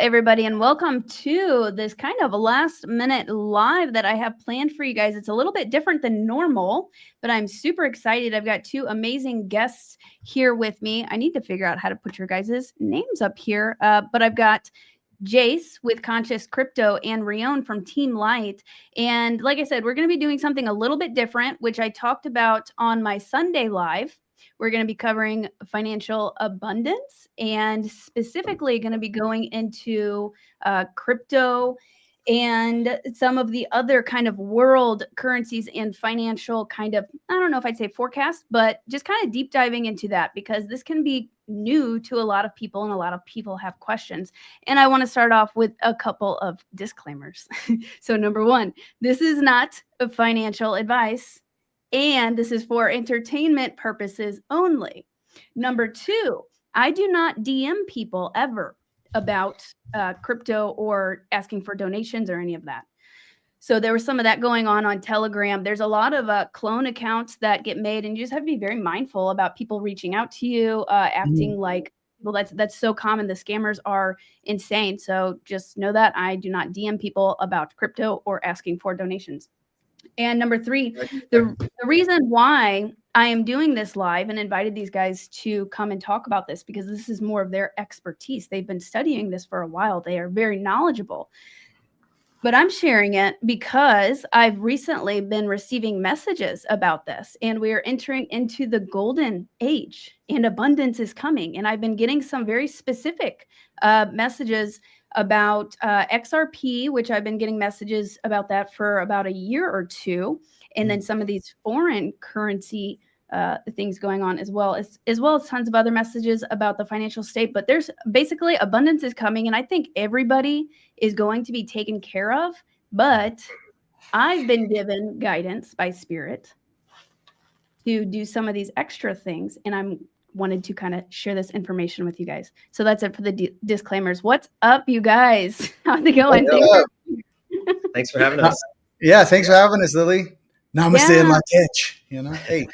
everybody, and welcome to this kind of last minute live that I have planned for you guys. It's a little bit different than normal, but I'm super excited. I've got two amazing guests here with me. I need to figure out how to put your guys' names up here, but I've got Jayse with Conscious Crypto and Rion from Team Light. And like I said, we're going to be doing something a little bit different, which I talked about on my Sunday live. We're going to be covering financial abundance and specifically going to be going into crypto and some of the other kind of world currencies and financial kind of, I don't know if I'd say forecast, but just kind of deep diving into that because this can be new to a lot of people and a lot of people have questions. And I want to start off with a couple of disclaimers. So number one, this is not a financial advice. And this is for entertainment purposes only. Number two, I do not DM people ever about crypto or asking for donations or any of that. So there was some of that going on Telegram. There's a lot of clone accounts that get made, and you just have to be very mindful about people reaching out to you, acting like, well, that's so common. The scammers are insane. So just know that I do not DM people about crypto or asking for donations. And number three, the reason why I am doing this live and invited these guys to come and talk about this, because this is more of their expertise. They've been studying this for a while. They are very knowledgeable. But I'm sharing it because I've recently been receiving messages about this, and we are entering into the golden age and abundance is coming. And I've been getting some very specific messages about XRP, which I've been getting messages about that for about a year or two. And then some of these foreign currency things going on as well as tons of other messages about the financial state. But there's basically abundance is coming, and I think everybody is going to be taken care of. But I've been given guidance by Spirit to do some of these extra things, and I'm wanted to kind of share this information with you guys. So that's it for the disclaimers. What's up, you guys? How's it going? Thanks for having us. Yeah, thanks for having us, Lily. Namaste and Lakech, hey.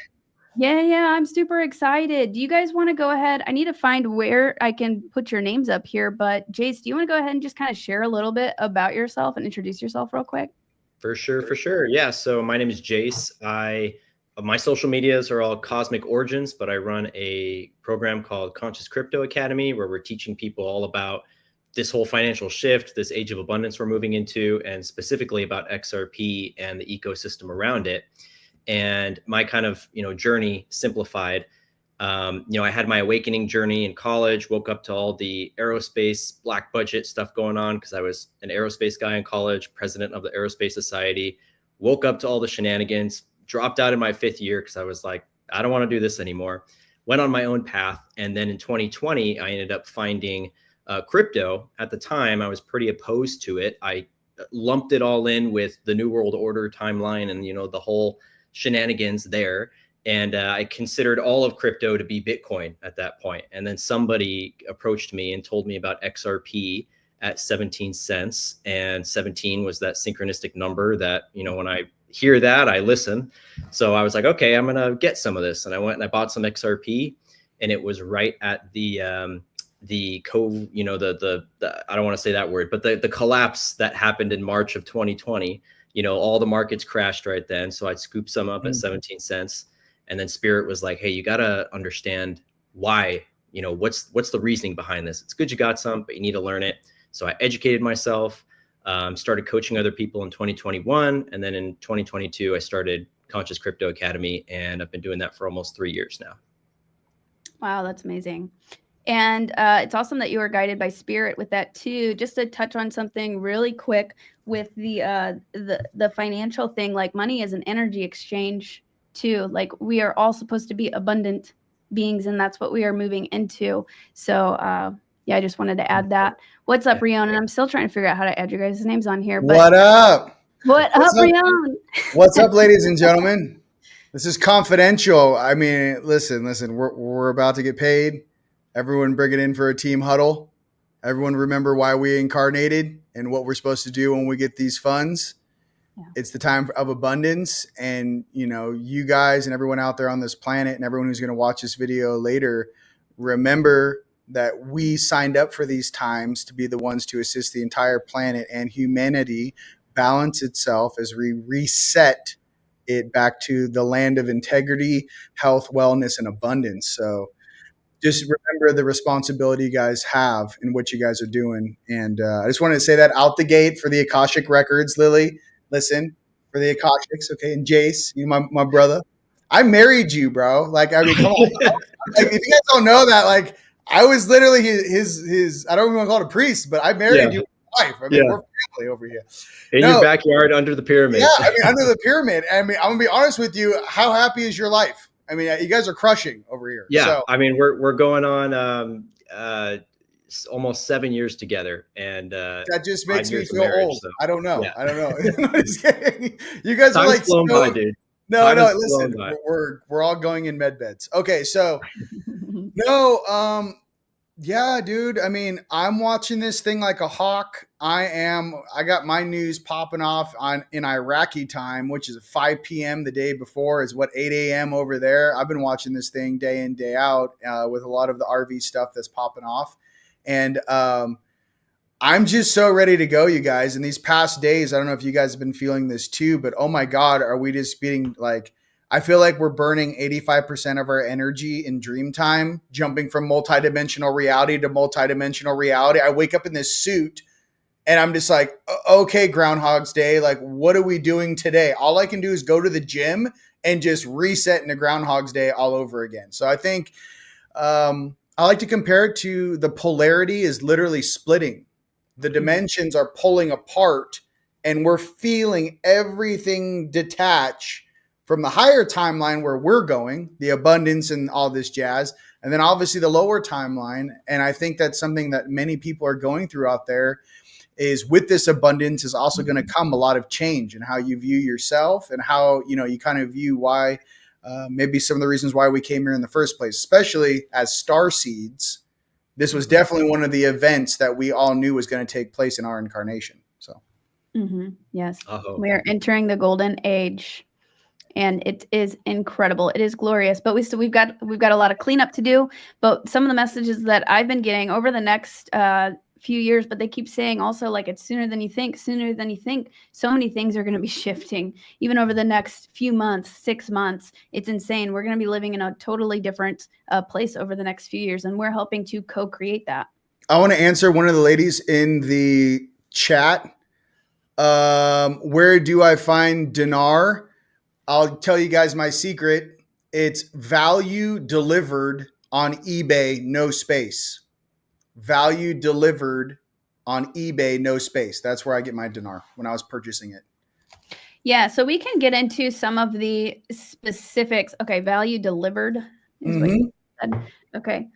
Yeah, I'm super excited. Do you guys want to go ahead? I need to find where I can put your names up here, but Jayse, do you want to go ahead and just kind of share a little bit about yourself and introduce yourself real quick? For sure. Yeah, so my name is Jayse. My social medias are all Cosmic Origins, but I run a program called Conscious Crypto Academy, where we're teaching people all about this whole financial shift, this age of abundance we're moving into, and specifically about XRP and the ecosystem around it. And my kind of, journey simplified. I had my awakening journey in college, woke up to all the aerospace black budget stuff going on because I was an aerospace guy in college, president of the Aerospace Society, woke up to all the shenanigans, dropped out in my 5th year because I was like, I don't want to do this anymore. Went on my own path. And then in 2020, I ended up finding crypto. At the time, I was pretty opposed to it. I lumped it all in with the New World Order timeline and, the whole shenanigans there. And I considered all of crypto to be Bitcoin at that point. And then somebody approached me and told me about XRP at 17 cents. And 17 was that synchronistic number that, when I hear that, I listen. So I was like, okay, I'm going to get some of this. And I went and I bought some XRP, and it was right at the I don't want to say that word, but the collapse that happened in March of 2020, all the markets crashed right then. So I'd scoop some up at 17 cents. And then Spirit was like, hey, you got to understand why, what's the reasoning behind this? It's good you got some, but you need to learn it. So I educated myself, started coaching other people in 2021. And then in 2022, I started Conscious Crypto Academy, and I've been doing that for almost 3 years now. Wow, that's amazing. And it's awesome that you were guided by Spirit with that too. Just to touch on something really quick with the financial thing, like money is an energy exchange too. Like we are all supposed to be abundant beings, and that's what we are moving into. So yeah, I just wanted to add that. What's up, Rion? And I'm still trying to figure out how to add your guys' names on here. But what up? What's up, Rion? What's up, ladies and gentlemen? This is confidential. I mean, listen. We're about to get paid. Everyone bring it in for a team huddle. Everyone remember why we incarnated and what we're supposed to do when we get these funds. Yeah. It's the time of abundance. And, you guys and everyone out there on this planet and everyone who's going to watch this video later, remember that we signed up for these times to be the ones to assist the entire planet and humanity balance itself as we reset it back to the land of integrity, health, wellness, and abundance. So just remember the responsibility you guys have in what you guys are doing. And I just wanted to say that out the gate for the Akashic Records, Lily. Listen, for the Akashics, okay? And Jace, you my brother. I married you, bro. Like, I mean, come on. Like, if you guys don't know that, like, I was literally his I don't even want to call it a priest, but I married you with my wife. I mean, we're family over here. In your backyard under the pyramid. Yeah, I mean, under the pyramid. I mean, I'm going to be honest with you. How happy is your life? I mean, you guys are crushing over here. Yeah, so. I mean, we're going on almost 7 years together, and that just makes me feel marriage, old. so. I don't know. Yeah. I don't know. I'm just kidding. You guys are like flown by, dude. No, listen, we're all going in med beds. Okay, so yeah, dude. I mean, I'm watching this thing like a hawk. I got my news popping off in Iraqi time, which is 5 p.m. the day before, is 8 a.m. over there. I've been watching this thing day in, day out with a lot of the RV stuff that's popping off. And I'm just so ready to go, you guys. In these past days, I don't know if you guys have been feeling this too, but oh my God, are we just being like, I feel like we're burning 85% of our energy in dream time, jumping from multidimensional reality to multidimensional reality. I wake up in this suit and I'm just like, okay, Groundhog's Day. Like, what are we doing today? All I can do is go to the gym and just reset into Groundhog's Day all over again. So I think I like to compare it to the polarity is literally splitting. The dimensions are pulling apart and we're feeling everything detach from the higher timeline where we're going, the abundance and all this jazz, and then obviously the lower timeline. And I think that's something that many people are going through out there, is with this abundance is also going to come a lot of change in how you view yourself and how, you kind of view why, maybe some of the reasons why we came here in the first place, especially as starseeds. This was definitely one of the events that we all knew was going to take place in our incarnation. So, yes, we are entering the golden age. And it is incredible. It is glorious, but we've got a lot of cleanup to do. But some of the messages that I've been getting over the next few years, but they keep saying also like it's sooner than you think, sooner than you think. So many things are going to be shifting even over the next few months, 6 months. It's insane. We're going to be living in a totally different place over the next few years, and we're helping to co-create that. I want to answer one of the ladies in the chat. Where do I find dinar? I'll tell you guys my secret. It's value delivered on eBay, no space. Value delivered on eBay, no space. That's where I get my dinar when I was purchasing it. Yeah, so we can get into some of the specifics. Okay, value delivered is what you said. Okay.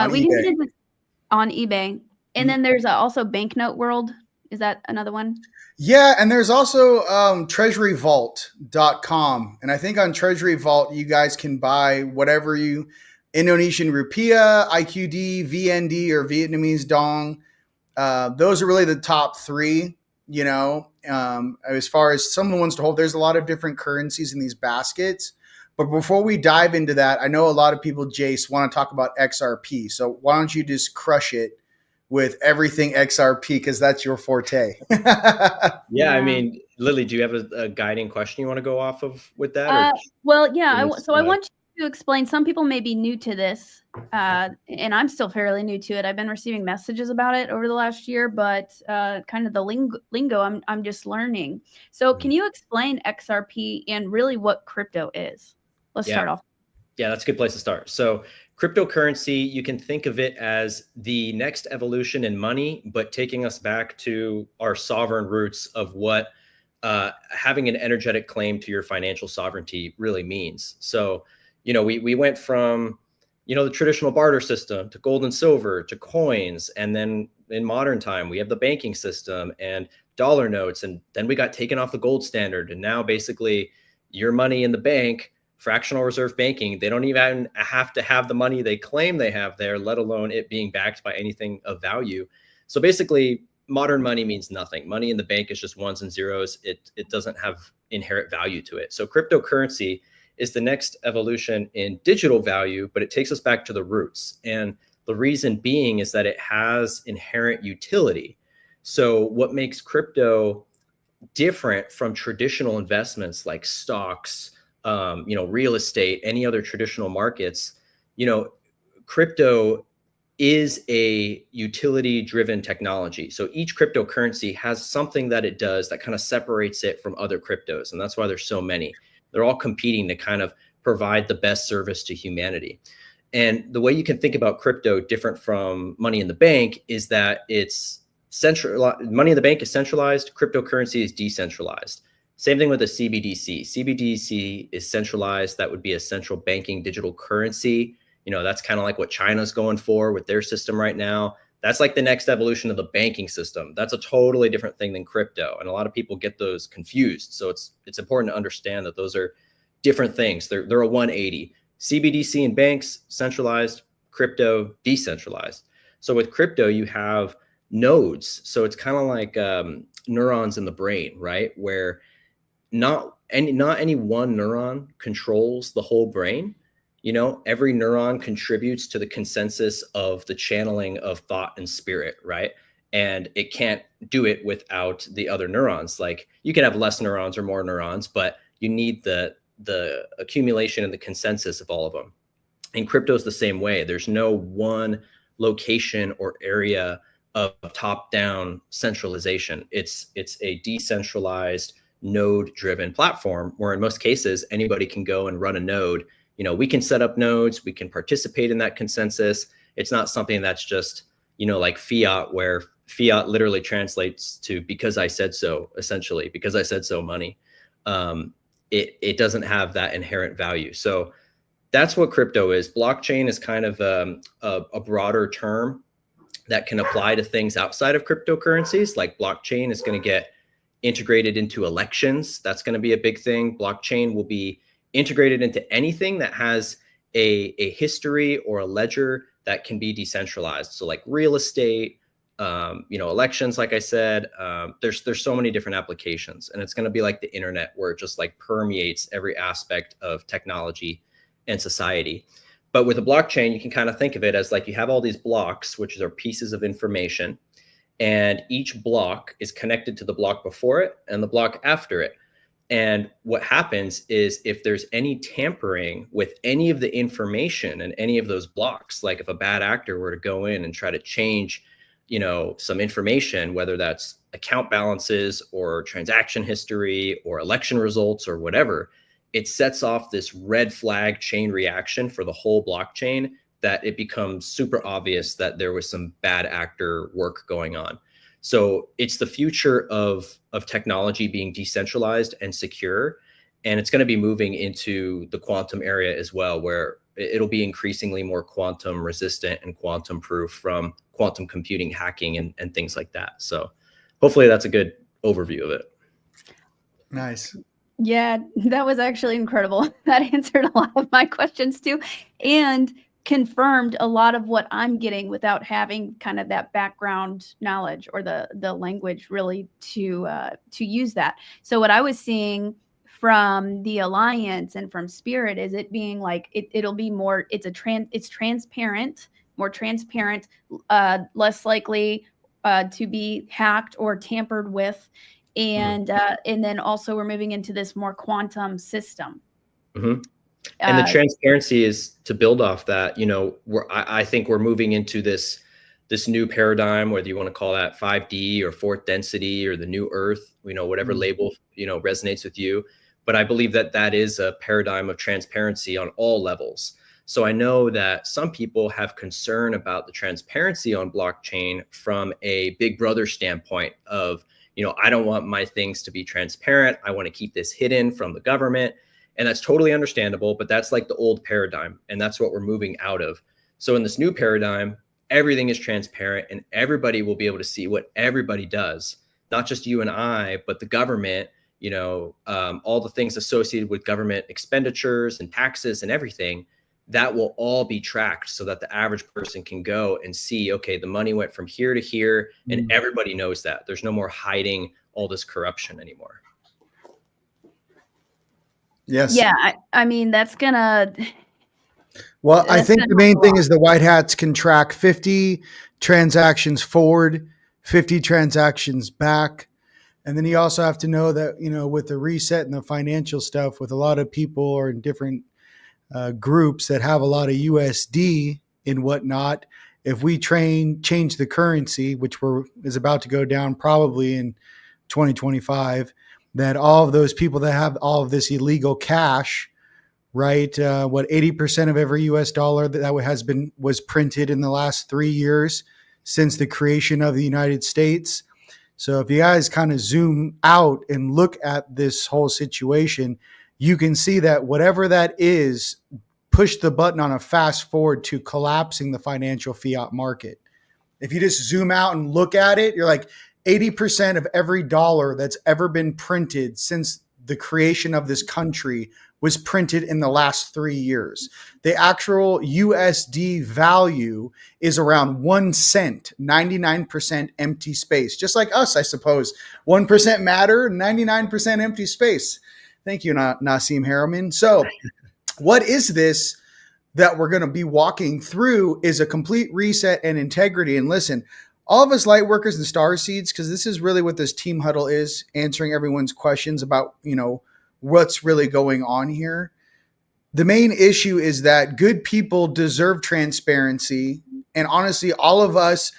We can get into on eBay. And then there's also Banknote World. Is that another one? Yeah, and there's also treasuryvault.com. And I think on Treasury Vault, you guys can buy whatever Indonesian rupiah, IQD, VND, or Vietnamese dong. Those are really the top three, as far as some of the ones to hold. There's a lot of different currencies in these baskets. But before we dive into that, I know a lot of people, Jace, want to talk about XRP. So why don't you just crush it with everything XRP, because that's your forte. Yeah, I mean, Lily, do you have a guiding question you want to go off of with that? I want you to explain. Some people may be new to this, and I'm still fairly new to it. I've been receiving messages about it over the last year, but kind of the lingo I'm just learning. So can you explain XRP and really what crypto is? Let's start off. Yeah, that's a good place to start. So cryptocurrency, you can think of it as the next evolution in money, but taking us back to our sovereign roots of what having an energetic claim to your financial sovereignty really means. So, we went from, the traditional barter system to gold and silver to coins. And then in modern time, we have the banking system and dollar notes. And then we got taken off the gold standard. And now basically your money in the bank, fractional reserve banking, they don't even have to have the money they claim they have there, let alone it being backed by anything of value. So basically, modern money means nothing. Money in the bank is just ones and zeros. It doesn't have inherent value to it. So cryptocurrency is the next evolution in digital value, but it takes us back to the roots. And The reason being is that it has inherent utility. So what makes crypto different from traditional investments like stocks, real estate, any other traditional markets, crypto is a utility driven technology. So each cryptocurrency has something that it does that kind of separates it from other cryptos. And that's why there's so many. They're all competing to kind of provide the best service to humanity. And the way you can think about crypto different from money in the bank is that it's centralized. Money in the bank is centralized. Cryptocurrency is decentralized. Same thing with a CBDC. CBDC is centralized. That would be a central banking digital currency. That's kind of like what China's going for with their system right now. That's like the next evolution of the banking system. That's a totally different thing than crypto. And a lot of people get those confused. So it's important to understand that those are different things. They're a 180. CBDC and banks, centralized. Crypto, decentralized. So with crypto, you have nodes. So it's kind of like neurons in the brain, right? Where not any one neuron controls the whole brain. Every neuron contributes to the consensus of the channeling of thought and spirit, right? And it can't do it without the other neurons. Like you can have less neurons or more neurons, but you need the accumulation and the consensus of all of them. And crypto is the same way. There's no one location or area of top-down centralization. It's a decentralized node-driven platform where in most cases anybody can go and run a node. We can set up nodes, we can participate in that consensus. It's not something that's just, like fiat, where fiat literally translates to because I said so, essentially, because I said so money. It doesn't have that inherent value. So that's what crypto is. Blockchain is kind of a broader term that can apply to things outside of cryptocurrencies. Like blockchain is going to get integrated into elections. That's going to be a big thing. Blockchain will be integrated into anything that has a history or a ledger that can be decentralized. So like real estate, elections, like I said, there's so many different applications, and it's going to be like the internet where it just like permeates every aspect of technology and society. But with a blockchain, you can kind of think of it as like you have all these blocks, which are pieces of information, and each block is connected to the block before it and the block after it. And what happens is if there's any tampering with any of the information in any of those blocks, like if a bad actor were to go in and try to change, some information, whether that's account balances or transaction history or election results or whatever, it sets off this red flag chain reaction for the whole blockchain that it becomes super obvious that there was some bad actor work going on. So it's the future of technology being decentralized and secure. And it's going to be moving into the quantum area as well, where it'll be increasingly more quantum resistant and quantum proof from quantum computing hacking and things like that. So hopefully that's a good overview of it. Nice. Yeah, that was actually incredible. That answered a lot of my questions too, and confirmed a lot of what I'm getting without having kind of that background knowledge or the language really to use that. So what I was seeing from the Alliance and from Spirit is it being like it'll be more. It's transparent, more transparent, less likely to be hacked or tampered with. And then also we're moving into this more quantum system. Mm-hmm. And the transparency is to build off that. I think we're moving into this new paradigm, whether you want to call that 5D or fourth density or the new Earth, whatever label resonates with you. But I believe that is a paradigm of transparency on all levels. So I know that some people have concern about the transparency on blockchain from a big brother standpoint of, I don't want my things to be transparent. I want to keep this hidden from the government. And that's totally understandable, but that's like the old paradigm. And that's what we're moving out of. So in this new paradigm, everything is transparent and everybody will be able to see what everybody does, not just you and I, but the government, all the things associated with government expenditures and taxes and everything. That will all be tracked so that the average person can go and see, okay, the money went from here to here, and everybody knows that. There's no more hiding all this corruption anymore. Yes. Yeah, I mean, that's gonna Well, I That's think gonna the help main a thing lot. is the white hats can track 50 transactions forward, 50 transactions back. And then you also have to know that, with the reset and the financial stuff, with a lot of people or in different groups that have a lot of USD and whatnot, if we change the currency, which is about to go down probably in 2025, that all of those people that have all of this illegal cash, right? 80% of every US dollar was printed in the last 3 years since the creation of the United States. So if you guys kind of zoom out and look at this whole situation, you can see that whatever that is, push the button on a fast forward to collapsing the financial fiat market. If you just zoom out and look at it, you're like 80% of every dollar that's ever been printed since the creation of this country was printed in the last 3 years. The actual USD value is around 1 cent, 99% empty space. Just like us, I suppose. 1% matter, 99% empty space. Thank you, Nassim Harriman. So what is this that we're going to be walking through is a complete reset and integrity. And listen, all of us light workers and star seeds, because this is really what this team huddle is, answering everyone's questions about, what's really going on here. The main issue is that good people deserve transparency. And honestly, all of us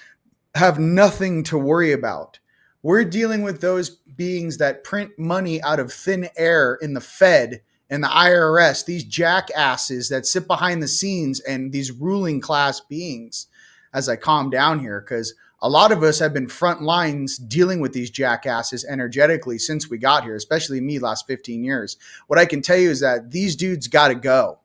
have nothing to worry about. We're dealing with those beings that print money out of thin air in the Fed and the IRS, these jackasses that sit behind the scenes, and these ruling class beings. As I calm down here, because a lot of us have been front lines dealing with these jackasses energetically since we got here, especially me last 15 years. What I can tell you is that these dudes got to go.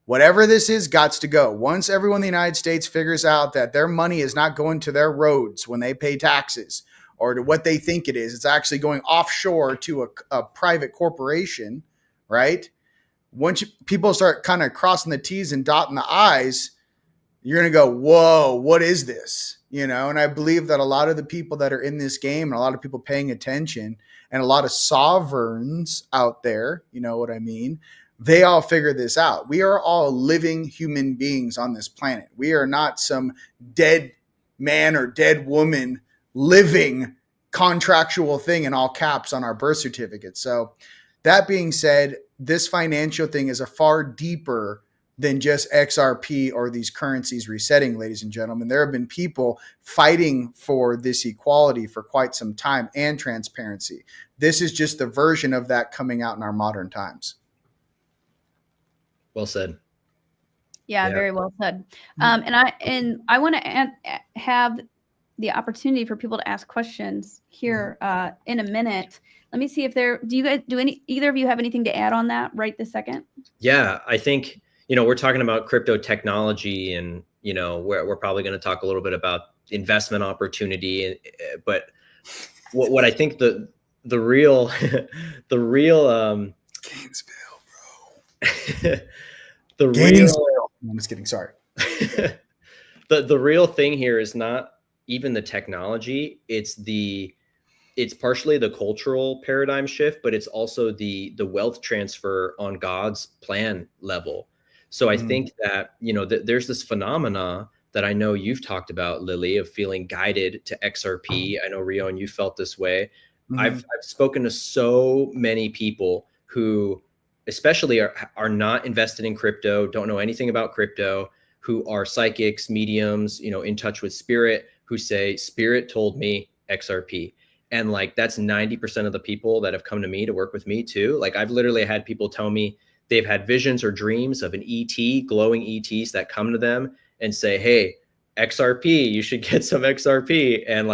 Whatever this is, got to go. Once everyone in the United States figures out that their money is not going to their roads when they pay taxes, or to what they think it is, it's actually going offshore to a private corporation, right? Once people start kind of crossing the T's and dotting the I's, you're going to go, whoa, what is this? And I believe that a lot of the people that are in this game and a lot of people paying attention and a lot of sovereigns out there, you know what I mean? They all figure this out. We are all living human beings on this planet. We are not some dead man or dead woman living contractual thing in all caps on our birth certificate. So that being said, this financial thing is a far deeper than just XRP or these currencies resetting, ladies and gentlemen. There have been people fighting for this equality for quite some time and transparency. This is just the version of that coming out in our modern times. Well said. Yeah, very well said. And I want to have the opportunity for people to ask questions here in a minute. Let me see if either of you have anything to add on that right this second? Yeah, I think, we're talking about crypto technology, and, we're probably going to talk a little bit about investment opportunity. But what I think the real, Gainesville, bro. Gainesville. I'm just kidding. Sorry. The real thing here is not even the technology. It's partially the cultural paradigm shift, but it's also the wealth transfer on God's plan level. So I think that, there's this phenomena that I know you've talked about, Lily, of feeling guided to XRP. I know, Rion, you felt this way. I've spoken to so many people who especially are not invested in crypto, don't know anything about crypto, who are psychics, mediums, in touch with spirit, who say, spirit told me XRP. And that's 90% of the people that have come to me to work with me too. I've literally had people tell me they've had visions or dreams of an ET, glowing ETs that come to them and say, hey, XRP, you should get some XRP. And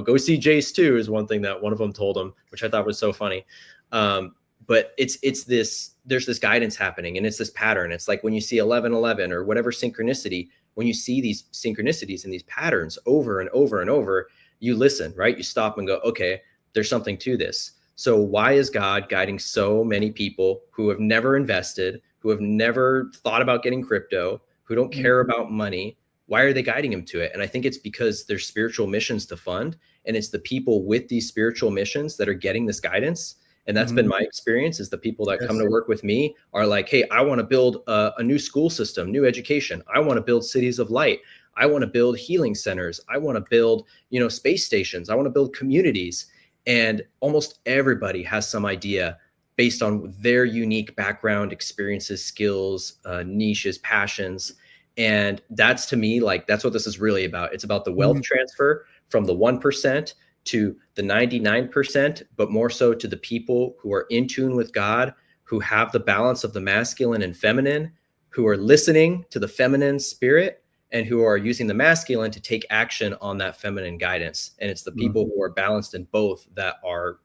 go see Jayce too is one thing that one of them told them, which I thought was so funny. But there's this guidance happening, and it's this pattern. It's like when you see 1111 or whatever synchronicity, when you see these synchronicities and these patterns over and over and over, you listen, right? You stop and go, okay, there's something to this. So why is God guiding so many people who have never invested, who have never thought about getting crypto, who don't care about money? Why are they guiding him to it? And I think it's because there's spiritual missions to fund, and it's the people with these spiritual missions that are getting this guidance. And that's been my experience, is the people that come Yes. to work with me are like, hey, I want to build a new school system, new education. I want to build cities of light. I want to build healing centers. I want to build, space stations. I want to build communities. And almost everybody has some idea based on their unique background, experiences, skills, niches, passions. And that's, to me, like, that's what this is really about. It's about the wealth transfer from the 1% to the 99%, but more so to the people who are in tune with God, who have the balance of the masculine and feminine, who are listening to the feminine spirit, and who are using the masculine to take action on that feminine guidance. And it's the people who are balanced in both that are,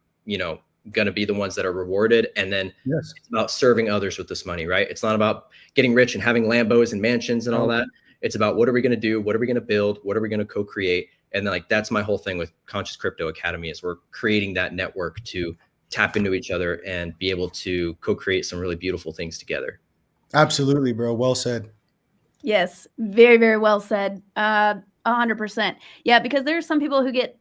going to be the ones that are rewarded. And then Yes. it's about serving others with this money, right? It's not about getting rich and having Lambos and mansions and all that. It's about, what are we going to do? What are we going to build? What are we going to co-create? And then, like, that's my whole thing with Conscious Crypto Academy, is we're creating that network to tap into each other and be able to co-create some really beautiful things together. Absolutely, bro. Well said. Yes, very, very well said. 100%. Yeah, because there are some people who get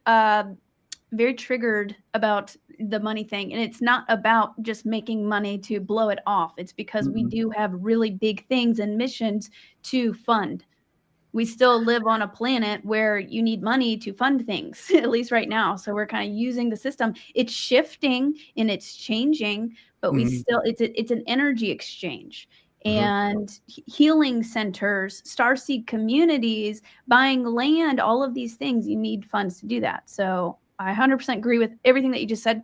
very triggered about the money thing, and it's not about just making money to blow it off. It's because we do have really big things and missions to fund. We still live on a planet where you need money to fund things, at least right now. So we're kind of using the system. It's shifting and it's changing, but we still, it's an energy exchange. And healing centers, starseed communities, buying land, all of these things, you need funds to do that. So I 100% agree with everything that you just said.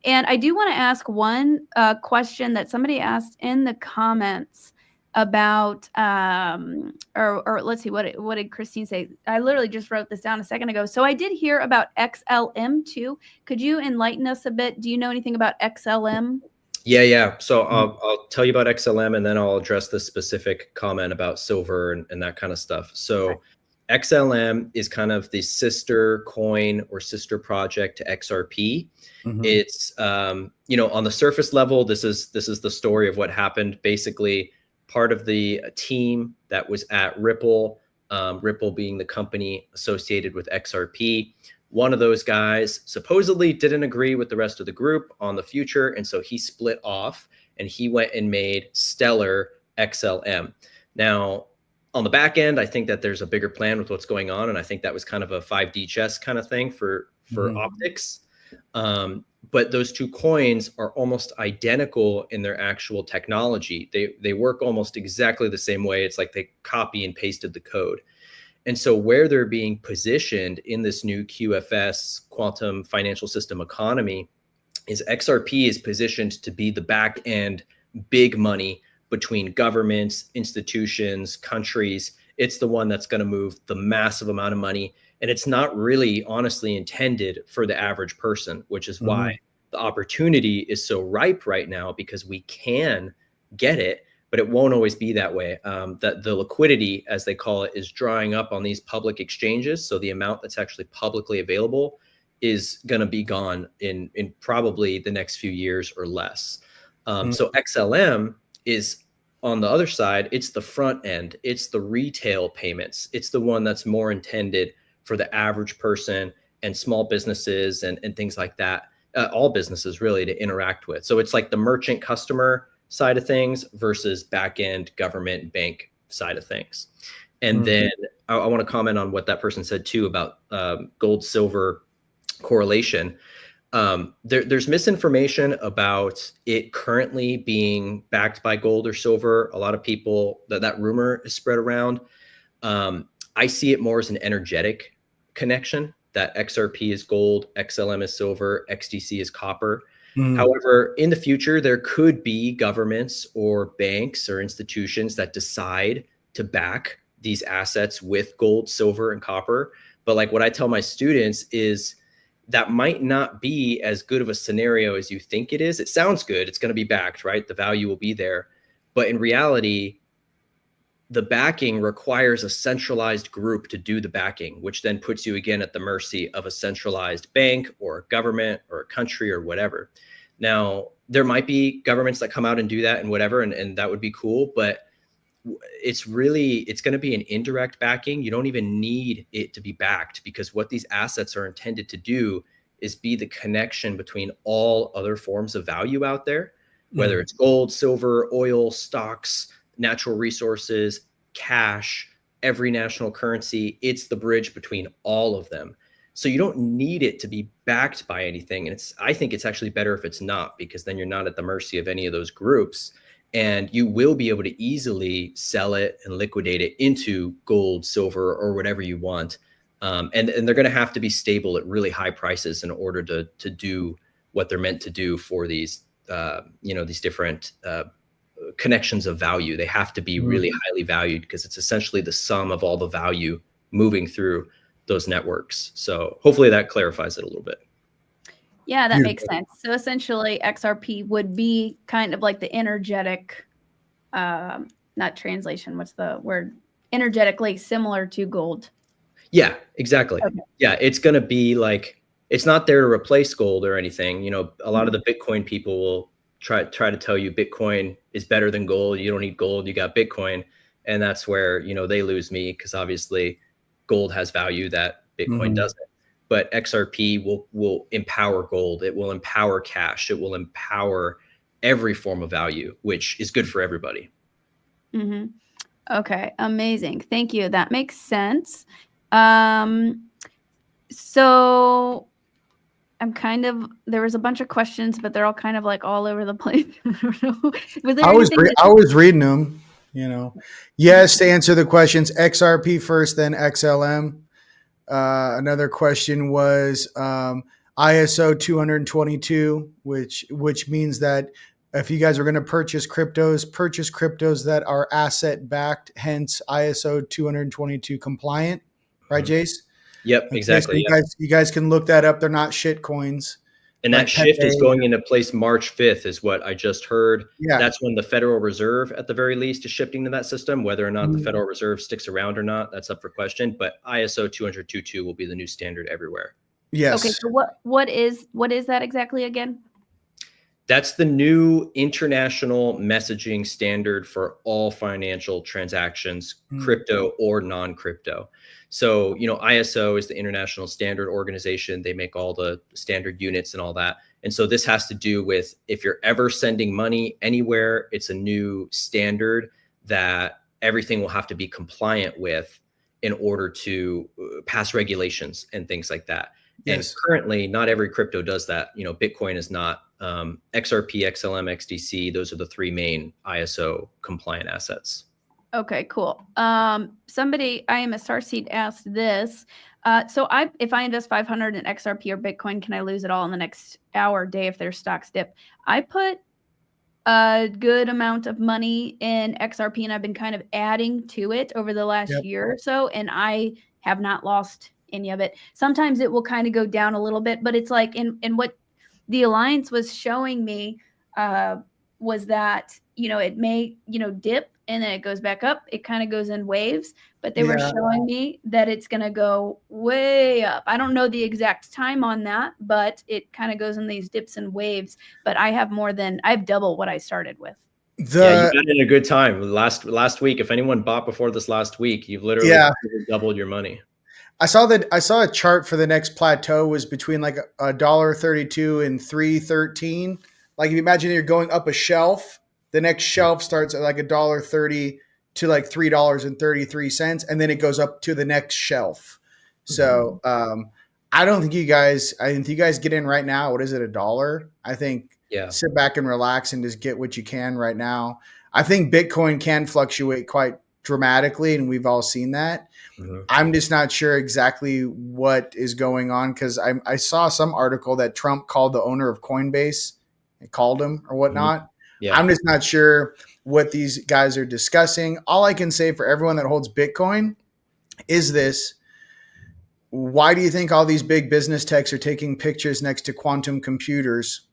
And I do want to ask one question that somebody asked in the comments about, or let's see, what did Christine say? I literally just wrote this down a second ago. So I did hear about XLM too. Could you enlighten us a bit? Do you know anything about XLM? Yeah. So I'll tell you about XLM, and then I'll address the specific comment about silver and that kind of stuff. So XLM is kind of the sister coin or sister project to XRP. It's, on the surface level, this is the story of what happened. Basically, part of the team that was at Ripple, Ripple being the company associated with XRP, one of those guys supposedly didn't agree with the rest of the group on the future. And so he split off and he went and made Stellar XLM. Now, on the back end, I think that there's a bigger plan with what's going on. And I think that was kind of a 5D chess kind of thing for optics. But those two coins are almost identical in their actual technology. They work almost exactly the same way. It's like they copy and pasted the code. And so where they're being positioned in this new QFS, quantum financial system economy, is XRP is positioned to be the back end big money between governments, institutions, countries. It's the one that's going to move the massive amount of money. And it's not really honestly intended for the average person, which is why the opportunity is so ripe right now, because we can get it, but it won't always be that way. That the liquidity, as they call it, is drying up on these public exchanges. So the amount that's actually publicly available is going to be gone in probably the next few years or less. So XLM is on the other side. It's the front end. It's the retail payments. It's the one that's more intended for the average person and small businesses and things like that. All businesses really to interact with. So it's like the merchant customer side of things versus back end government bank side of things. And then I want to comment on what that person said too about gold silver correlation. There's misinformation about it currently being backed by gold or silver. A lot of people, that rumor is spread around. I see it more as an energetic connection, that XRP is gold, XLM is silver, XDC is copper. However, in the future, there could be governments or banks or institutions that decide to back these assets with gold, silver, and copper. But like what I tell my students is that might not be as good of a scenario as you think it is. It sounds good. It's going to be backed, right? The value will be there. But in reality, the backing requires a centralized group to do the backing, which then puts you again at the mercy of a centralized bank or a government or a country or whatever. Now, there might be governments that come out and do that and whatever, and that would be cool, but it's going to be an indirect backing. You don't even need it to be backed, because what these assets are intended to do is be the connection between all other forms of value out there, whether it's gold, silver, oil, stocks, natural resources, cash, every national currency. It's the bridge between all of them. So you don't need it to be backed by anything. And I think it's actually better if it's not, because then you're not at the mercy of any of those groups, and you will be able to easily sell it and liquidate it into gold, silver, or whatever you want. And they're going to have to be stable at really high prices in order to do what they're meant to do for these, these different connections of value. They have to be really highly valued, because it's essentially the sum of all the value moving through those networks. So hopefully that clarifies it a little bit. Yeah, that makes sense. So essentially XRP would be kind of like the energetic, not translation, what's the word? Energetically similar to gold. Yeah, exactly. Okay. Yeah, it's going to be like, it's not there to replace gold or anything. You know, a lot of the Bitcoin people will try to tell you Bitcoin is better than gold. You don't need gold, you got Bitcoin. And that's where, they lose me, because obviously gold has value that Bitcoin doesn't. But XRP will empower gold. It will empower cash. It will empower every form of value, which is good for everybody. Okay, amazing. Thank you. That makes sense. So there was a bunch of questions, but they're all kind of like all over the place. I was reading them, Yes, to answer the questions, XRP first, then XLM. Another question was ISO 222, which means that if you guys are going to purchase cryptos that are asset backed, hence ISO 222 compliant, right, Jayce? Yep, exactly. So you guys can look that up. They're not shit coins. And that shift is going into place March 5th is what I just heard. Yeah. That's when the Federal Reserve, at the very least, is shifting to that system. Whether or not the Federal Reserve sticks around or not, that's up for question. But ISO 222 will be the new standard everywhere. Yes. Okay, so what is that exactly again? That's the new international messaging standard for all financial transactions, crypto or non-crypto. So, ISO is the International Standard Organization. They make all the standard units and all that. And so this has to do with, if you're ever sending money anywhere, it's a new standard that everything will have to be compliant with in order to pass regulations and things like that. Yes. And currently, not every crypto does that. Bitcoin is not. XRP, XLM, XDC, those are the three main ISO compliant assets. Okay, cool. Somebody, I am a Starseed, asked this. So if I invest 500 in XRP or Bitcoin, can I lose it all in the next hour or day if their stocks dip? I put a good amount of money in XRP, and I've been kind of adding to it over the last year or so, and I have not lost any of it. Sometimes it will kind of go down a little bit, but it's like in what the Alliance was showing me was that, it may, dip and then it goes back up. It kind of goes in waves, but they were showing me that it's going to go way up. I don't know the exact time on that, but it kind of goes in these dips and waves. But I have double what I started with. You got in a good time. Last week, if anyone bought before this last week, you've literally doubled your money. I saw a chart for the next plateau was between like $1.32 and $3.13. Like if you imagine you're going up a shelf, the next shelf starts at like $1.30 to like $3.33, and then it goes up to the next shelf. So I think you guys get in right now. What is it, $1? I think sit back and relax and just get what you can right now. I think Bitcoin can fluctuate quite dramatically, and we've all seen that. I'm just not sure exactly what is going on, because I saw some article that Trump called the owner of Coinbase, called him or whatnot. I'm just not sure what these guys are discussing. All I can say for everyone that holds Bitcoin is this: why do you think all these big business techs are taking pictures next to quantum computers?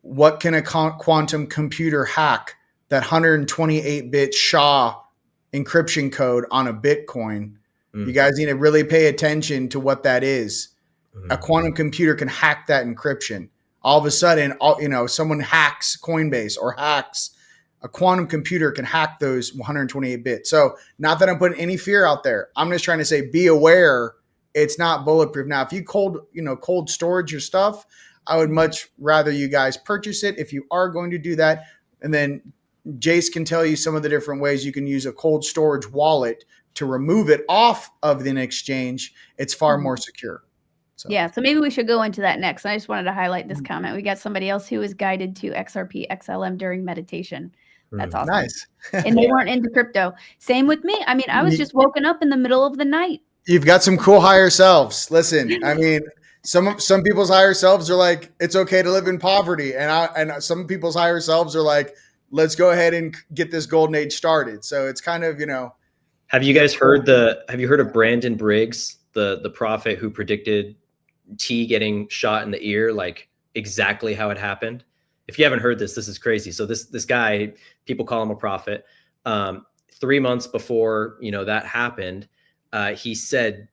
What can a quantum computer hack? That 128-bit SHA encryption code on a Bitcoin. You guys need to really pay attention to what that is. A quantum computer can hack that encryption. All of a sudden, someone hacks Coinbase or hacks a quantum computer, can hack those 128 bits. So not that I'm putting any fear out there. I'm just trying to say, be aware it's not bulletproof. Now, if you cold storage your stuff, I would much rather you guys purchase it if you are going to do that. And then Jayce can tell you some of the different ways you can use a cold storage wallet to remove it off of an exchange. It's far more secure. So. Yeah, so maybe we should go into that next. I just wanted to highlight this comment. We got somebody else who was guided to XRP XLM during meditation. That's awesome. Nice. And they weren't into crypto. Same with me. I mean, I was just woken up in the middle of the night. You've got some cool higher selves. Listen, I mean, some people's higher selves are like, it's okay to live in poverty. And some people's higher selves are like, let's go ahead and get this golden age started. So it's kind of, Have you guys heard of Brandon Briggs, the prophet who predicted T getting shot in the ear, like exactly how it happened? If you haven't heard this is crazy. So this guy, people call him a prophet. 3 months before, that happened, he said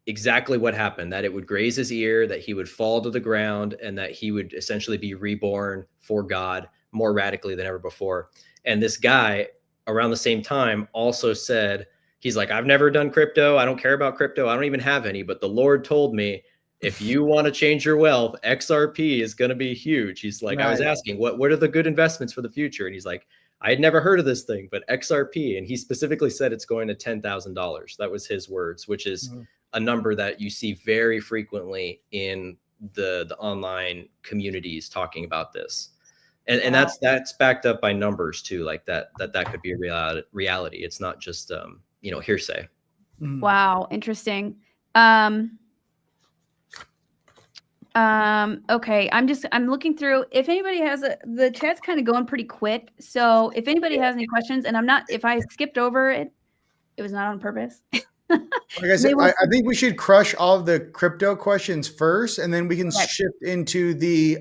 exactly what happened, that it would graze his ear, that he would fall to the ground, and that he would essentially be reborn for God more radically than ever before. And this guy around the same time also said, he's like, I've never done crypto. I don't care about crypto. I don't even have any, but the Lord told me, if you want to change your wealth, XRP is going to be huge. He's like, I was asking, what are the good investments for the future? And he's like, I had never heard of this thing, but XRP. And he specifically said it's going to $10,000. That was his words, which is a number that you see very frequently in the online communities talking about this. And that's backed up by numbers too, like that could be a reality. It's not just, hearsay. Wow. Interesting. Okay. I'm looking through. If anybody has the chat's kind of going pretty quick. So if anybody has any questions, and if I skipped over it, it was not on purpose. Like I said, I think we should crush all of the crypto questions first, and then we can shift into the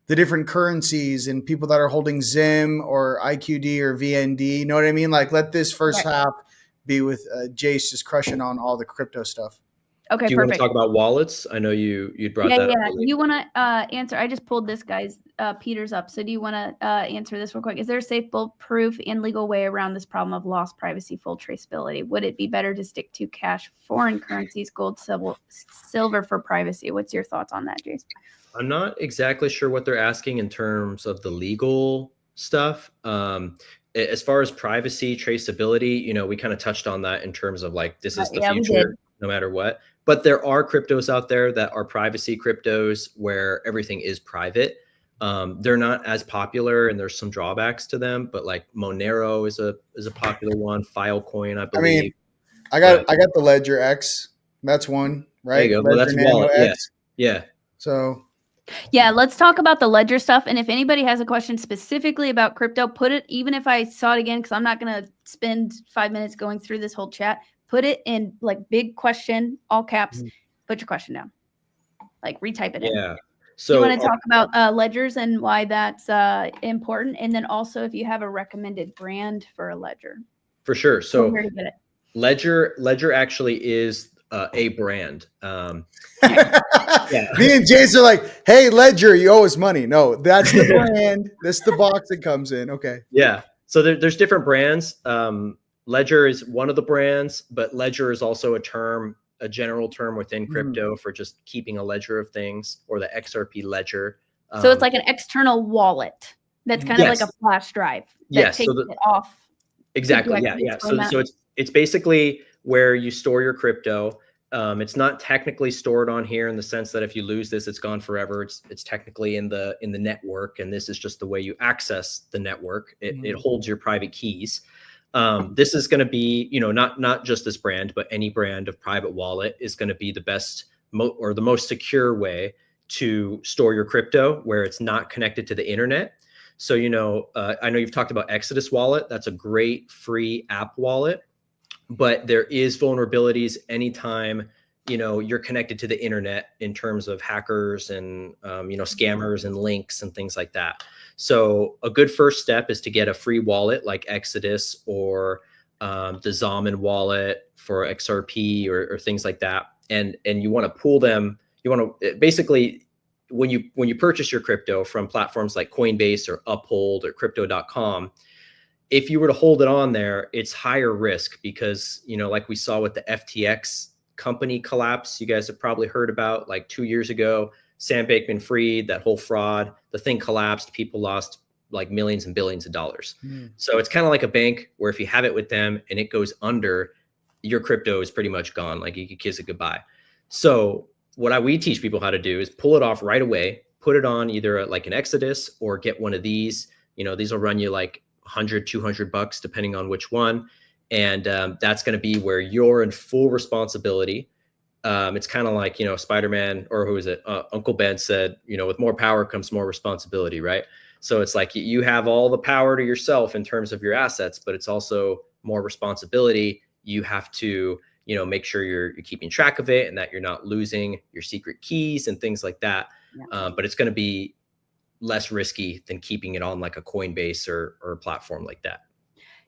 different currencies and people that are holding Zim or IQD or VND. You know what I mean? Like, let this first half be with Jayce just crushing on all the crypto stuff. Okay, do you perfect. want to talk about wallets? I know you brought that up. Yeah. You want to answer? I just pulled this guy's Peter's up. So do you want to answer this real quick? Is there a safe, bulletproof, and legal way around this problem of lost privacy, full traceability? Would it be better to stick to cash, foreign currencies, gold, silver for privacy? What's your thoughts on that, Jayce? I'm not exactly sure what they're asking in terms of the legal stuff. As far as privacy, traceability, we kind of touched on that in terms of like, this is the future, no matter what. But there are cryptos out there that are privacy cryptos where everything is private. They're not as popular, and there's some drawbacks to them. But like Monero is a popular one. Filecoin, I believe. I mean, I got the Ledger X. That's one, right? There you go. Well, that's wallet. Yeah. So. Yeah, let's talk about the Ledger stuff. And if anybody has a question specifically about crypto, put it, even if I saw it again, because I'm not going to spend 5 minutes going through this whole chat, put it in like big question, all caps, put your question down, like retype it in. Yeah. So you want to talk about ledgers and why that's important. And then also if you have a recommended brand for a ledger. For sure. So where to get it. Ledger actually is a brand. Me and Jayce are like, hey, Ledger, you owe us money. No, that's the brand. That's the box it comes in. Okay. Yeah. So there's different brands. Ledger is one of the brands, but Ledger is also a general term within crypto for just keeping a ledger of things, or the XRP ledger. So it's like an external wallet that's kind of like a flash drive that takes it off. Exactly. Yeah. So it's basically where you store your crypto. It's not technically stored on here in the sense that if you lose this, it's gone forever. It's technically in the network, and this is just the way you access the network. It holds your private keys. This is going to be, not just this brand, but any brand of private wallet is going to be the best or the most secure way to store your crypto, where it's not connected to the internet. So, I know you've talked about Exodus Wallet. That's a great free app wallet. But there is vulnerabilities anytime, you're connected to the internet in terms of hackers and, scammers and links and things like that. So a good first step is to get a free wallet like Exodus or the Zaman wallet for XRP or things like that. And you want to pool them. You want to basically, when you purchase your crypto from platforms like Coinbase or Uphold or crypto.com, if you were to hold it on there, it's higher risk because, like we saw with the FTX company collapse you guys have probably heard about, like 2 years ago. Sam Bankman-Fried, that whole fraud, the thing collapsed. People lost like millions and billions of dollars. So it's kind of like a bank where if you have it with them and it goes under, your crypto is pretty much gone. Like you could kiss it goodbye. So what we teach people how to do is pull it off right away, put it on either like an Exodus or get one of these. These will run you like $100, $200 depending on which one. And that's going to be where you're in full responsibility. It's kind of like, Spider-Man, or who is it? Uncle Ben said, with more power comes more responsibility, right? So it's like you have all the power to yourself in terms of your assets, but it's also more responsibility. You have to, make sure you're keeping track of it and that you're not losing your secret keys and things like that. Yeah. But it's going to be less risky than keeping it on like a Coinbase or a platform like that.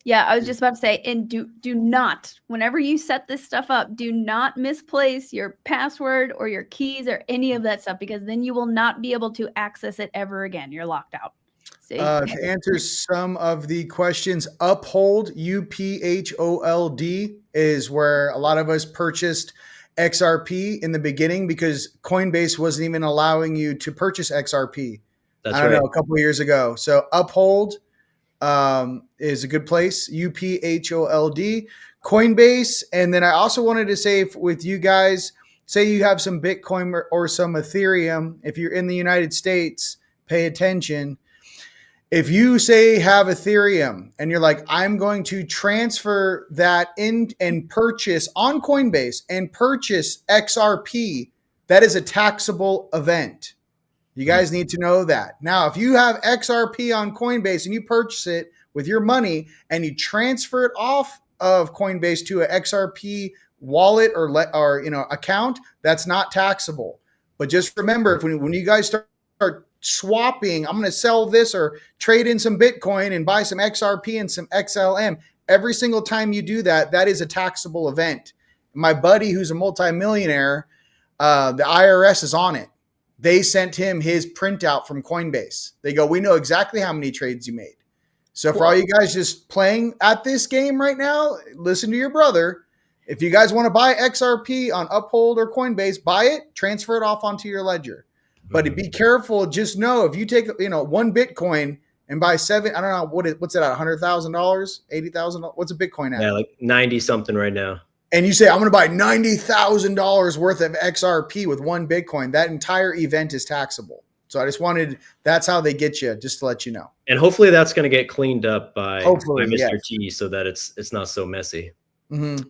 Yeah, I was just about to say, and do not, whenever you set this stuff up, do not misplace your password or your keys or any of that stuff, because then you will not be able to access it ever again. You're locked out. To answer some of the questions, Uphold, UPHOLD, is where a lot of us purchased XRP in the beginning because Coinbase wasn't even allowing you to purchase XRP. I don't know, a couple of years ago. So Uphold is a good place, UPHOLD, Coinbase. And then I also wanted to say with you guys, say you have some Bitcoin or some Ethereum, if you're in the United States, pay attention. If you say have Ethereum and you're like, I'm going to transfer that in and purchase on Coinbase and purchase XRP, that is a taxable event. You guys need to know that. Now, if you have XRP on Coinbase and you purchase it with your money and you transfer it off of Coinbase to an XRP wallet or account, that's not taxable. But just remember, when you guys start swapping, I'm going to sell this or trade in some Bitcoin and buy some XRP and some XLM, every single time you do that, that is a taxable event. My buddy, who's a multimillionaire, the IRS is on it. They sent him his printout from Coinbase. They go, we know exactly how many trades you made. So for all you guys just playing at this game right now, listen to your brother. If you guys want to buy XRP on Uphold or Coinbase, buy it, transfer it off onto your ledger. But be careful. Just know if you take, one Bitcoin and buy seven, I don't know, what's it at? $100,000, $80,000? What's a Bitcoin at? Yeah, like 90 something right now. And you say, I'm going to buy $90,000 worth of XRP with one Bitcoin. That entire event is taxable. So I just that's how they get you, just to let you know. And hopefully that's going to get cleaned up by Mr. T so that it's not so messy. Mm-hmm.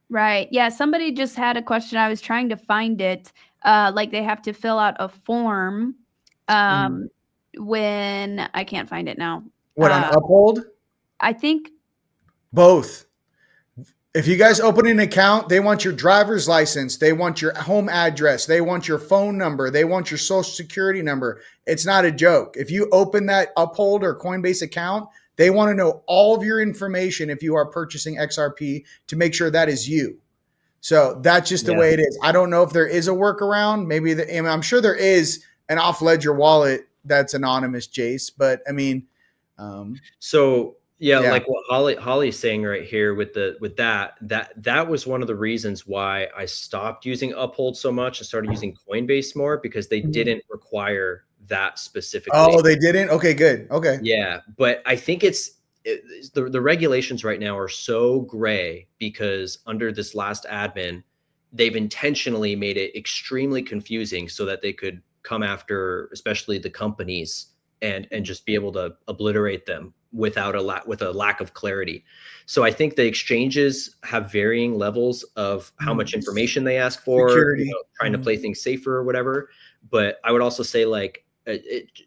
Right. Yeah. Somebody just had a question. I was trying to find it. Like they have to fill out a form when I can't find it now. What, on Uphold? I think both. If you guys open an account, they want your driver's license. They want your home address. They want your phone number. They want your social security number. It's not a joke. If you open that Uphold or Coinbase account, they want to know all of your information if you are purchasing XRP to make sure that is you. So that's just the way it is. I don't know if there is a workaround. Maybe I'm sure there is an off-ledger wallet that's anonymous, Jace. But I mean, like what Holly's saying right here with that was one of the reasons why I stopped using Uphold so much and started using Coinbase more, because they didn't require that specifically. Oh, they didn't? Okay, good. Okay. Yeah, but I think the regulations right now are so gray because under this last admin, they've intentionally made it extremely confusing so that they could come after, especially the companies, and just be able to obliterate them with a lack of clarity. So I think the exchanges have varying levels of how much information they ask for, trying to play things safer or whatever. But I would also say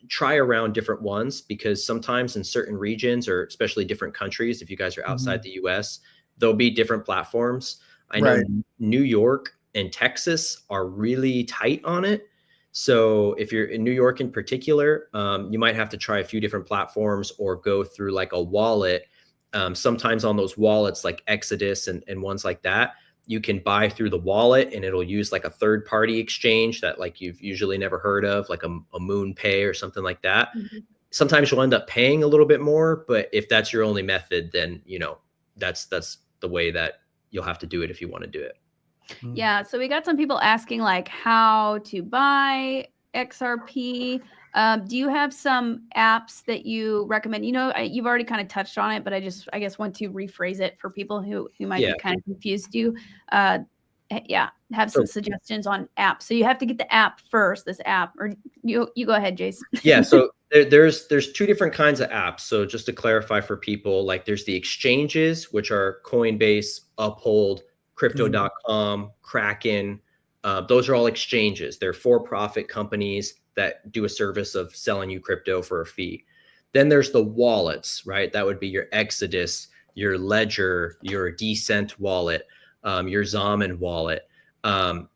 try around different ones, because sometimes in certain regions, or especially different countries, if you guys are outside the US, there'll be different platforms. I know New York and Texas are really tight on it. So if you're in New York in particular, you might have to try a few different platforms or go through like a wallet. Sometimes on those wallets like Exodus and ones like that, you can buy through the wallet and it'll use like a third party exchange that like you've usually never heard of, like a Moon Pay or something like that. Sometimes you'll end up paying a little bit more, but if that's your only method, then that's the way that you'll have to do it if you want to do it. Yeah, so we got some people asking like how to buy XRP. Do you have some apps that you recommend? You've already kind of touched on it, but I guess want to rephrase it for people who might Yeah. be kind of confused. Have some suggestions on apps. So you have to get the app first. This app, or you go ahead, Jace. Yeah. So there's two different kinds of apps. So just to clarify for people, like there's the exchanges, which are Coinbase, Uphold, Crypto.com, Kraken. Those are all exchanges. They're for-profit companies that do a service of selling you crypto for a fee. Then there's the wallets, right? That would be your Exodus, your Ledger, your Decent wallet, your Zaman wallet. And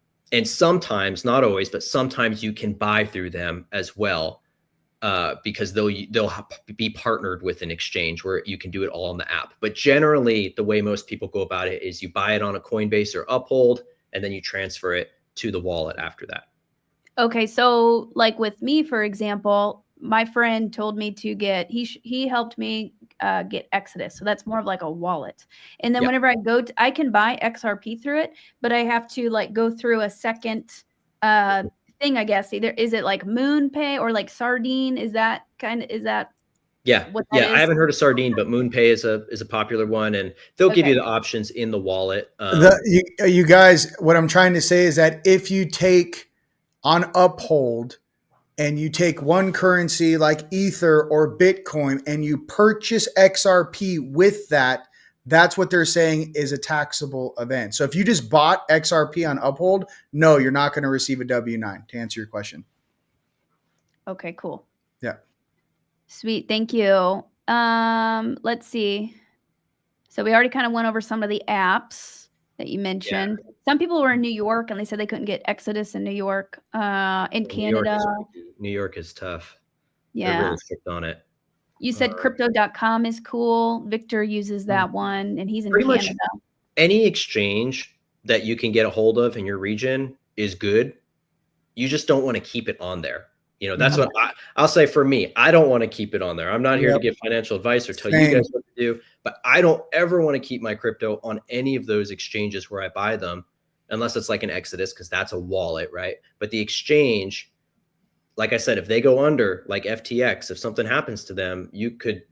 sometimes, not always, but sometimes you can buy through them as well. Because they'll be partnered with an exchange where you can do it all on the app. But generally, the way most people go about it is you buy it on a Coinbase or Uphold, and then you transfer it to the wallet after that. Okay, so like with me, for example, my friend told me to get he helped me get Exodus, so that's more of like a wallet. And then whenever I go, I can buy XRP through it, but I have to like go through a second thing, I guess. Either is it like MoonPay or like Sardine? Is that Yeah. what that is? I haven't heard of Sardine, but MoonPay is a popular one, and they'll give you the options in the wallet. You guys, what I'm trying to say is that if you take on Uphold and you take one currency like Ether or Bitcoin and you purchase XRP with that, that's what they're saying is a taxable event. So if you just bought XRP on Uphold, no, you're not going to receive a W-9, to answer your question. Okay, cool. Yeah. Sweet. Thank you. Let's see. So we already kind of went over some of the apps that you mentioned. Yeah. Some people were in New York and they said they couldn't get Exodus in New York. In Canada. New York is tough. Yeah. They're really strict on it. You said crypto.com is cool. Victor uses that one and he's in Canada. Much any exchange that you can get a hold of in your region is good. You just don't want to keep it on there. That's what I'll say for me. I don't want to keep it on there. I'm not here to give financial advice or tell you guys what to do, but I don't ever want to keep my crypto on any of those exchanges where I buy them, unless it's like an Exodus, because that's a wallet, right? But the exchange, like I said, if they go under, like FTX, if something happens to them, you could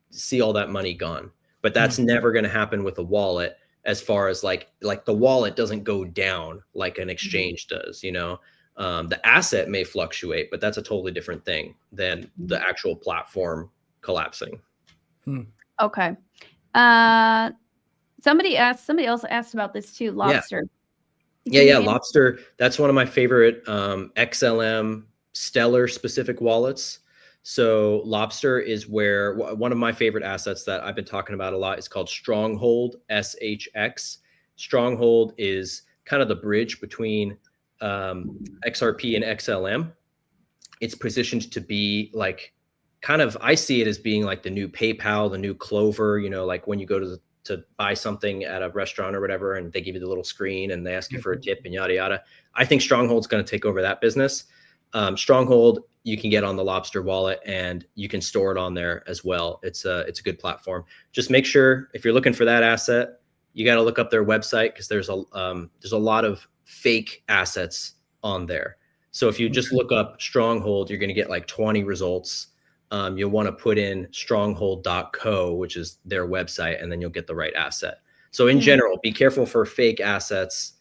see all that money gone. But that's never going to happen with a wallet, as far as like the wallet doesn't go down like an exchange does, The asset may fluctuate, but that's a totally different thing than the actual platform collapsing. Okay. Somebody else asked about this too. Lobster. Yeah. Lobster. That's one of my favorite XLM Stellar specific wallets. So Lobster is where one of my favorite assets that I've been talking about a lot is called Stronghold, SHX. Stronghold is kind of the bridge between XRP and XLM. It's positioned to be like I see it as being like the new PayPal, the new Clover, like when you go to buy something at a restaurant or whatever, and they give you the little screen and they ask you for a tip and yada, yada. I think Stronghold's going to take over that business. Stronghold, you can get on the Lobster wallet and you can store it on there as well. It's a good platform. Just make sure if you're looking for that asset, you got to look up their website, because there's a lot of fake assets on there. So if you just look up Stronghold, you're going to get like 20 results. You'll want to put in stronghold.co, which is their website, and then you'll get the right asset. So in general, be careful for fake assets.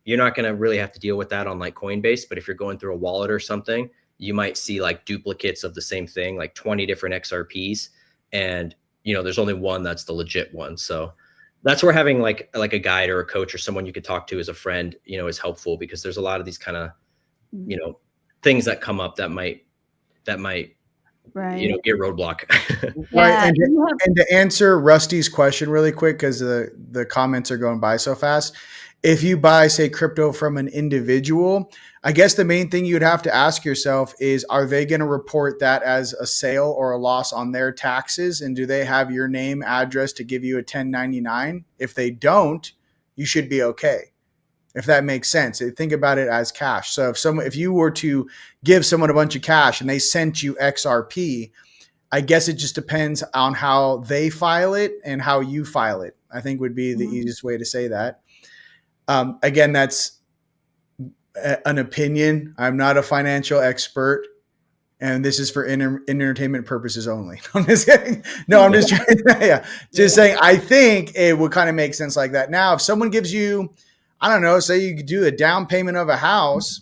You're not going to really have to deal with that on like Coinbase, but if you're going through a wallet or something, you might see like duplicates of the same thing, like 20 different XRPs. And, there's only one that's the legit one. So that's where having like a guide or a coach or someone you could talk to as a friend, is helpful, because there's a lot of these kind of, things that come up that might right. be a roadblock. Right. And to answer Rusty's question really quick, because the comments are going by so fast. If you buy, say, crypto from an individual, I guess the main thing you'd have to ask yourself is, are they going to report that as a sale or a loss on their taxes? And do they have your name, address to give you a 1099? If they don't, you should be okay. If that makes sense. Think about it as cash. So if you were to give someone a bunch of cash and they sent you XRP, I guess it just depends on how they file it and how you file it, I think would be the easiest way to say that. Again, that's an opinion. I'm not a financial expert, and this is for entertainment purposes only. I'm just kidding. No, I'm just trying. Just saying. I think it would kind of make sense like that. Now, if someone gives you, I don't know, say you do a down payment of a house,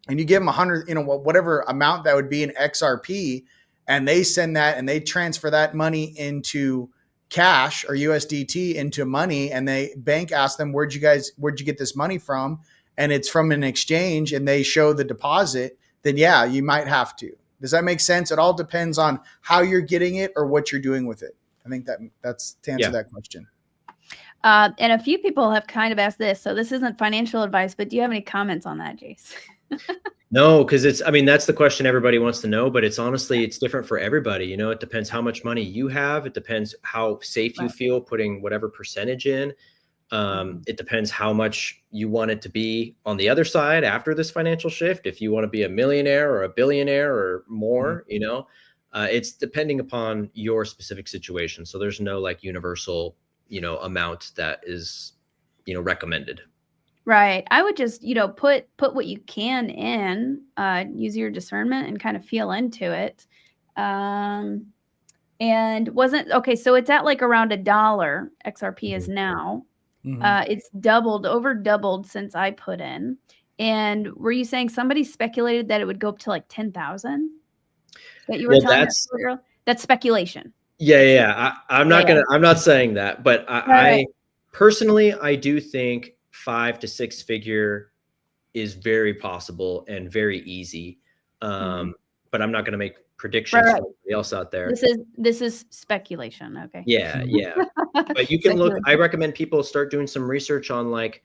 and you give them 100, whatever amount that would be in XRP, and they send that and they transfer that money into cash or USDT into money, and they bank asks them, where'd you get this money from? And it's from an exchange, and they show the deposit, then yeah, you might have to. Does that make sense? It all depends on how you're getting it or what you're doing with it. I think that's to answer that question. And a few people have kind of asked this, so this isn't financial advice, but do you have any comments on that, Jayse? No, because that's the question everybody wants to know, but it's different for everybody. It depends how much money you have. It depends how safe you feel putting whatever percentage in. It depends how much you want it to be on the other side after this financial shift. If you want to be a millionaire or a billionaire or more, it's depending upon your specific situation. So there's no like universal, amount that is, recommended. Right. I would just, put what you can in, use your discernment and kind of feel into it. And so it's at like around $1 XRP is now. It's over doubled since I put in. And were you saying somebody speculated that it would go up to like 10,000? That you were telling us earlier? That's speculation. Yeah. I'm not saying that, but I personally, I do think 5 to 6 figure is very possible and very easy. But I'm not going to make predictions for everybody else out there. This is speculation. Okay. Yeah. But you can look, I recommend people start doing some research on like,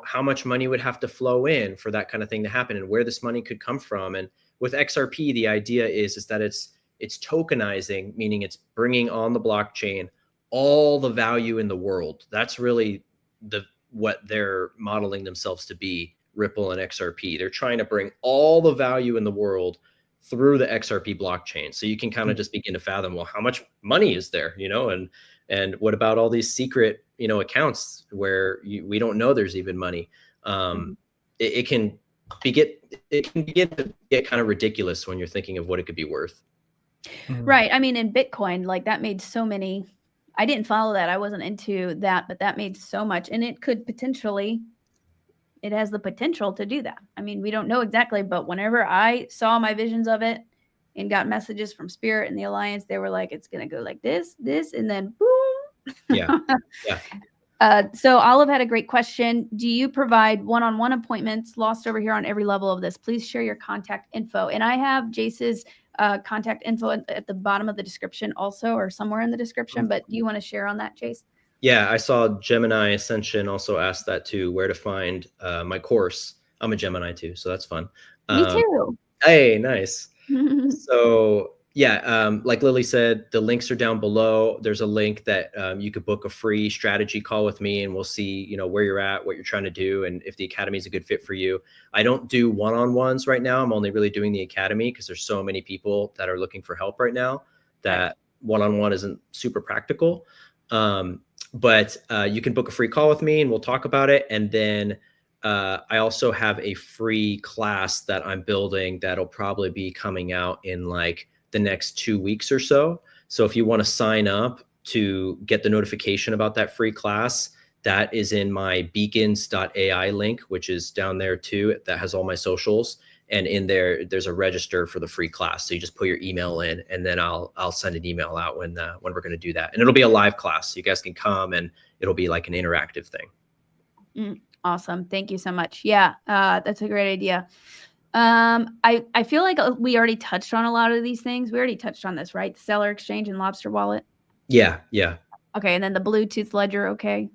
how much money would have to flow in for that kind of thing to happen and where this money could come from. And with XRP, the idea is that it's tokenizing, meaning it's bringing on the blockchain all the value in the world. That's really what they're modeling themselves to be, Ripple and XRP. They're trying to bring all the value in the world through the XRP blockchain. So you can kind of just begin to fathom, well, how much money is there, and what about all these secret, accounts where we don't know there's even money. It can begin to get kind of ridiculous when you're thinking of what it could be worth. Right. I mean, in Bitcoin, like that made so many, I didn't follow that. I wasn't into that, but that made so much, and it has the potential to do that. I mean, we don't know exactly, but whenever I saw my visions of it and got messages from Spirit and the Alliance, they were like, it's going to go like this, and then boom. Yeah. So Olive had a great question. Do you provide one-on-one appointments? Lost over here on every level of this. Please share your contact info. And I have Jayce's contact info at the bottom of the description also, or somewhere in the description, but do you want to share on that, Jayse? Yeah, I saw Gemini Ascension also asked that too, where to find my course. I'm a Gemini too, so that's fun. Me too. Hey, nice. So yeah, like Lily said, the links are down below. There's a link that you could book a free strategy call with me, and we'll see, where you're at, what you're trying to do, and if the academy is a good fit for you. I don't do one-on-ones right now. I'm only really doing the academy because there's so many people that are looking for help right now that one-on-one isn't super practical. But you can book a free call with me and we'll talk about it. And then I also have a free class that I'm building that'll probably be coming out in like the next 2 weeks or so. So if you want to sign up to get the notification about that free class, that is in my beacons.ai link, which is down there too. That has all my socials. And in there, there's a register for the free class. So you just put your email in, and then I'll send an email out when we're going to do that. And it'll be a live class. So you guys can come, and it'll be like an interactive thing. Awesome. Thank you so much. Yeah, that's a great idea. I feel like we already touched on a lot of these things. We already touched on this, right? The Stellar Exchange and Lobster Wallet. Yeah. Okay, and then the Bluetooth ledger. Okay.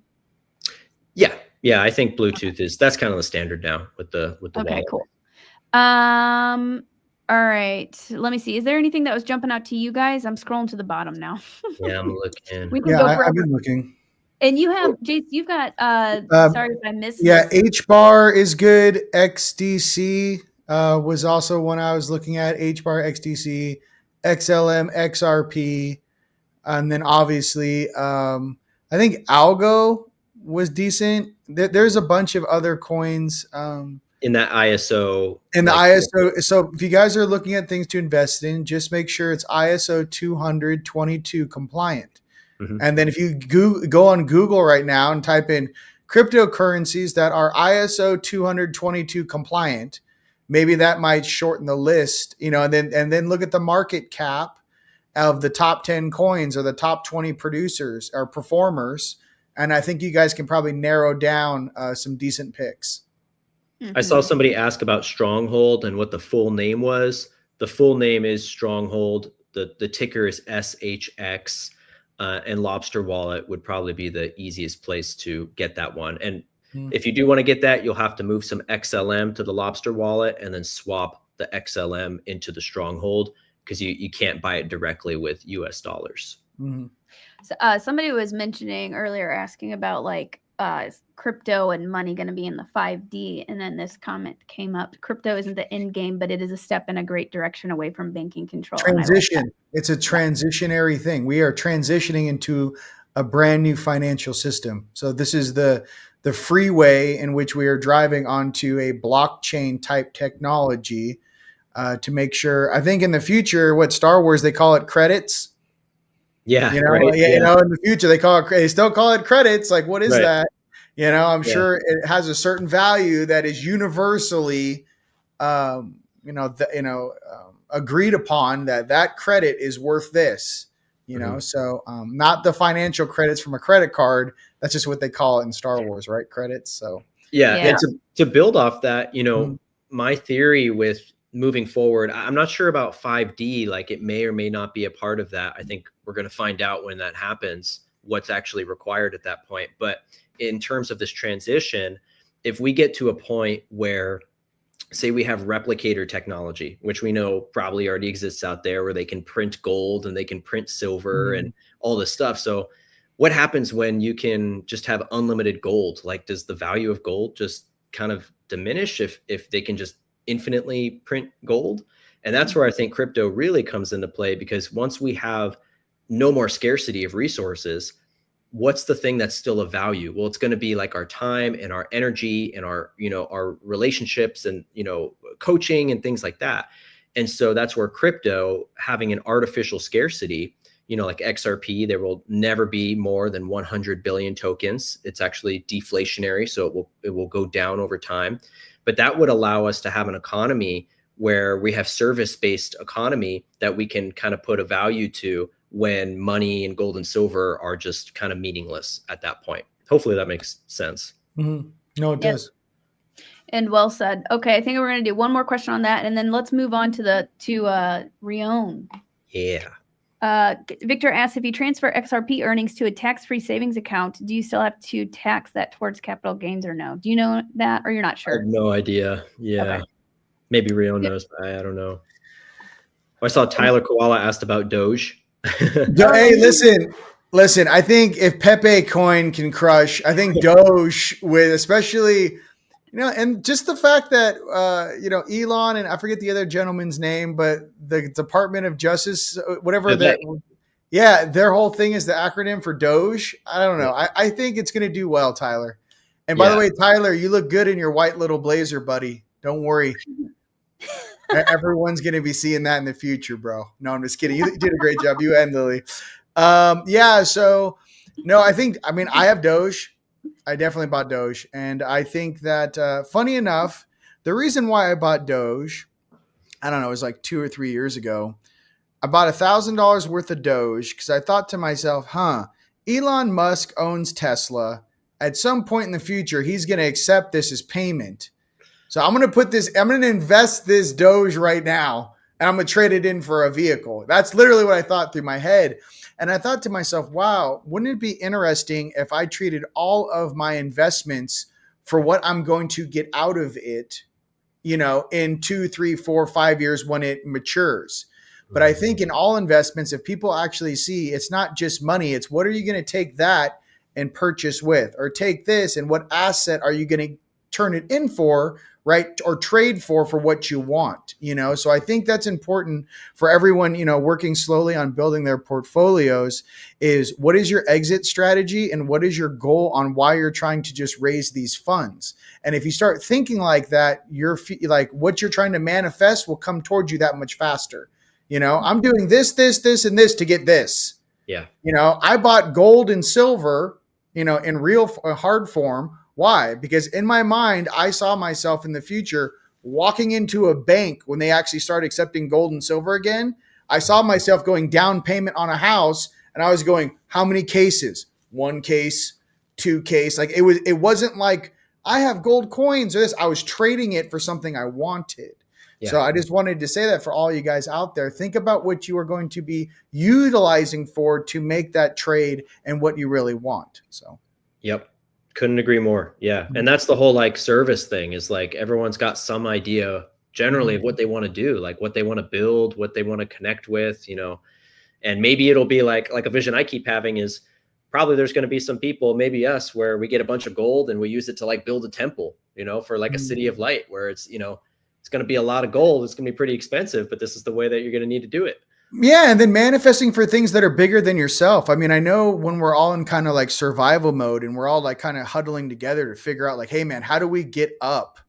Yeah. I think Bluetooth that's kind of the standard now with the okay, wallet. Cool. All right. Let me see. Is there anything that was jumping out to you guys? I'm scrolling to the bottom now. Yeah, I'm looking. We can go forever. I've been looking. And you have, Jayce, you've got, sorry if I missed this. HBAR is good. XDC was also one I was looking at. HBAR, XDC, XLM, XRP. And then obviously, I think Algo was decent. There's a bunch of other coins. In that ISO. In the ISO. So if you guys are looking at things to invest in, just make sure it's ISO 20022 compliant. Mhm. And then if you go on Google right now and type in cryptocurrencies that are ISO 222 compliant, maybe that might shorten the list, and then look at the market cap of the top 10 coins or the top 20 producers or performers. And I think you guys can probably narrow down some decent picks. I saw somebody ask about Stronghold and what the full name was. The full name is Stronghold. The ticker is SHX, and Lobster Wallet would probably be the easiest place to get that one. And if you do want to get that, you'll have to move some XLM to the Lobster Wallet and then swap the XLM into the Stronghold, because you can't buy it directly with US dollars. Mm-hmm. So, somebody was mentioning earlier, asking about like crypto and money going to be in the 5D. And then this comment came up: crypto isn't the end game, but it is a step in a great direction away from banking control. Transition. It's a transitionary thing. We are transitioning into a brand new financial system. So this is the freeway in which we are driving onto a blockchain type technology to make sure. I think in the future, what Star Wars, they call it credits. Yeah, right? In the future they still call it credits. Like, what is that? I'm sure it has a certain value that is universally, agreed upon, that credit is worth this. So not the financial credits from a credit card. That's just what they call it in Star Wars, right? Credits. So and to build off that, my theory with moving forward, I'm not sure about 5D. Like, it may or may not be a part of that. I think we're going to find out when that happens, what's actually required at that point. But in terms of this transition, if we get to a point where, say, we have replicator technology, which we know probably already exists out there, where they can print gold and they can print silver and all this stuff. So what happens when you can just have unlimited gold? Like, does the value of gold just kind of diminish if they can just infinitely print gold? And that's where I think crypto really comes into play, because once we have no more scarcity of resources, what's the thing that's still of value? Well, it's going to be like our time and our energy and our relationships and, coaching and things like that. And so that's where crypto, having an artificial scarcity, like XRP, there will never be more than 100 billion tokens. It's actually deflationary, so it will go down over time. But that would allow us to have an economy where we have service-based economy that we can kind of put a value to, when money and gold and silver are just kind of meaningless at that point. Hopefully that makes sense. Mm-hmm. No, it does. And well said. Okay, I think we're going to do one more question on that, and then let's move on to Rion. Yeah. Victor asks, if you transfer XRP earnings to a tax-free savings account, do you still have to tax that towards capital gains or no? Do you know that, or you're not sure? I have no idea. Yeah. Okay. Maybe Rion knows, but I don't know. I saw Tyler Koala asked about Doge. Hey, listen. I think if Pepe coin can crush, I think Doge with, especially, and just the fact that Elon and I forget the other gentleman's name, but the Department of Justice, whatever their whole thing is the acronym for Doge. I don't know. I think it's going to do well, Tyler. And by the way, Tyler, you look good in your white little blazer, buddy. Don't worry. Everyone's going to be seeing that in the future, bro. No, I'm just kidding. You did a great job. You and Lily. So no, I have Doge. I definitely bought Doge. And I think that, funny enough, the reason why I bought Doge, I don't know, it was like 2 or 3 years ago. I bought $1,000 worth of Doge because I thought to myself, Elon Musk owns Tesla. At some point in the future, he's going to accept this as payment. So I'm going to invest this Doge right now, and I'm going to trade it in for a vehicle. That's literally what I thought through my head. And I thought to myself, wow, wouldn't it be interesting if I treated all of my investments for what I'm going to get out of it, in 2, 3, 4, 5 years when it matures. But I think in all investments, if people actually see it's not just money, it's what are you going to take that and purchase with, or take this and what asset are you going to turn it in for right? Or trade for what you want, So I think that's important for everyone, working slowly on building their portfolios is what is your exit strategy and what is your goal on why you're trying to just raise these funds. And if you start thinking like that, you're like what you're trying to manifest will come towards you that much faster. I'm doing this, and this to get this. Yeah. I bought gold and silver, in real hard form. Why? Because in my mind, I saw myself in the future walking into a bank when they actually started accepting gold and silver again. I saw myself going down payment on a house and I was going, how many cases? 1 case, 2 case. Like it wasn't like I have gold coins or this. I was trading it for something I wanted. Yeah. So I just wanted to say that for all you guys out there, think about what you are going to be utilizing for to make that trade and what you really want. So, yep. Couldn't agree more. Yeah. And that's the whole like service thing is like everyone's got some idea generally of what they want to do, like what they want to build, what they want to connect with, and maybe it'll be like a vision I keep having is probably there's going to be some people, maybe us, where we get a bunch of gold and we use it to like build a temple, for like a city of light where it's, it's going to be a lot of gold. It's going to be pretty expensive, but this is the way that you're going to need to do it. Yeah. And then manifesting for things that are bigger than yourself. I mean, I know when we're all in kind of like survival mode and we're all like kind of huddling together to figure out like, hey man, how do we get up?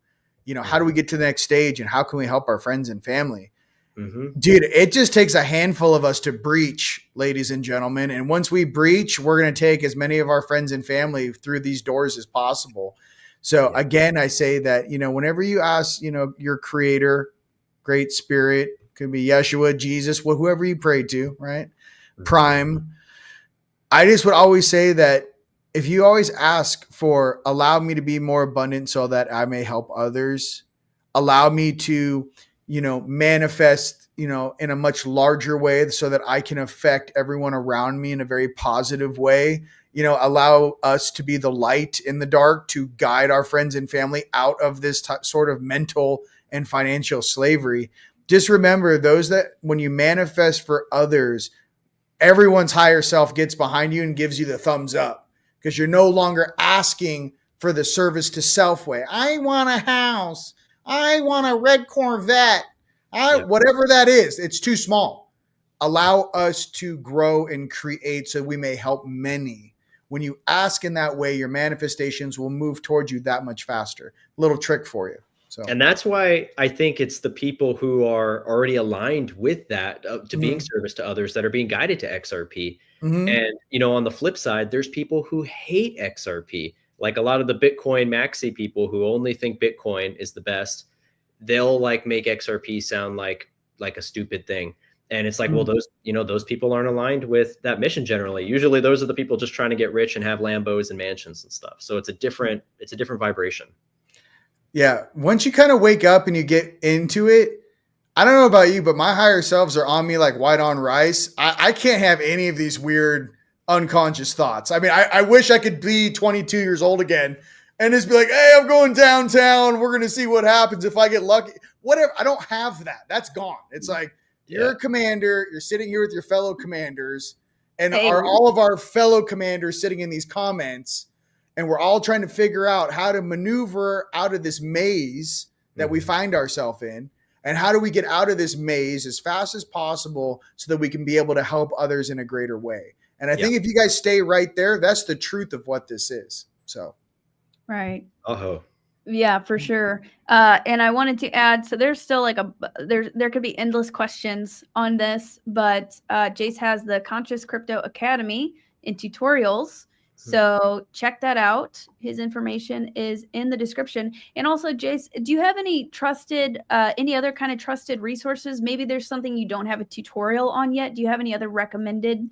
How do we get to the next stage and how can we help our friends and family? Mm-hmm. Dude, it just takes a handful of us to breach, ladies and gentlemen. And once we breach, we're going to take as many of our friends and family through these doors as possible. So again, I say that, whenever you ask, your creator, great spirit, could be Yeshua, Jesus, whoever you pray to, right? Mm-hmm. Prime. I just would always say that if you always ask for, allow me to be more abundant so that I may help others, allow me to, manifest, in a much larger way so that I can affect everyone around me in a very positive way, allow us to be the light in the dark to guide our friends and family out of this sort of mental and financial slavery. Just remember those that when you manifest for others, everyone's higher self gets behind you and gives you the thumbs up because you're no longer asking for the service to self way. I want a house. I want a red Corvette. Whatever that is, it's too small. Allow us to grow and create so we may help many. When you ask in that way, your manifestations will move towards you that much faster. Little trick for you. So. And that's why I think it's the people who are already aligned with that to being service to others that are being guided to XRP. Mm-hmm. And, on the flip side, there's people who hate XRP, like a lot of the Bitcoin maxi people who only think Bitcoin is the best. They'll like make XRP sound like a stupid thing. And it's like, well, those people aren't aligned with that mission generally. Usually those are the people just trying to get rich and have Lambos and mansions and stuff. So it's a different vibration. Yeah. Once you kind of wake up and you get into it, I don't know about you, but my higher selves are on me like white on rice. I can't have any of these weird unconscious thoughts. I mean, I wish I could be 22 years old again and just be like, hey, I'm going downtown. We're going to see what happens if I get lucky. Whatever. I don't have that. That's gone. It's like you're a commander. You're sitting here with your fellow commanders and are all of our fellow commanders sitting in these comments. And we're all trying to figure out how to maneuver out of this maze that we find ourselves in. And how do we get out of this maze as fast as possible so that we can be able to help others in a greater way? And I think if you guys stay right there, that's the truth of what this is. So. Right. Uh-huh. Yeah, for sure. And I wanted to add, so there's still like there could be endless questions on this, but Jayse has the Conscious Crypto Academy in tutorials. So check that out. His information is in the description. And also, Jayse, do you have any other kind of trusted resources? Maybe there's something you don't have a tutorial on yet. Do you have any other recommended,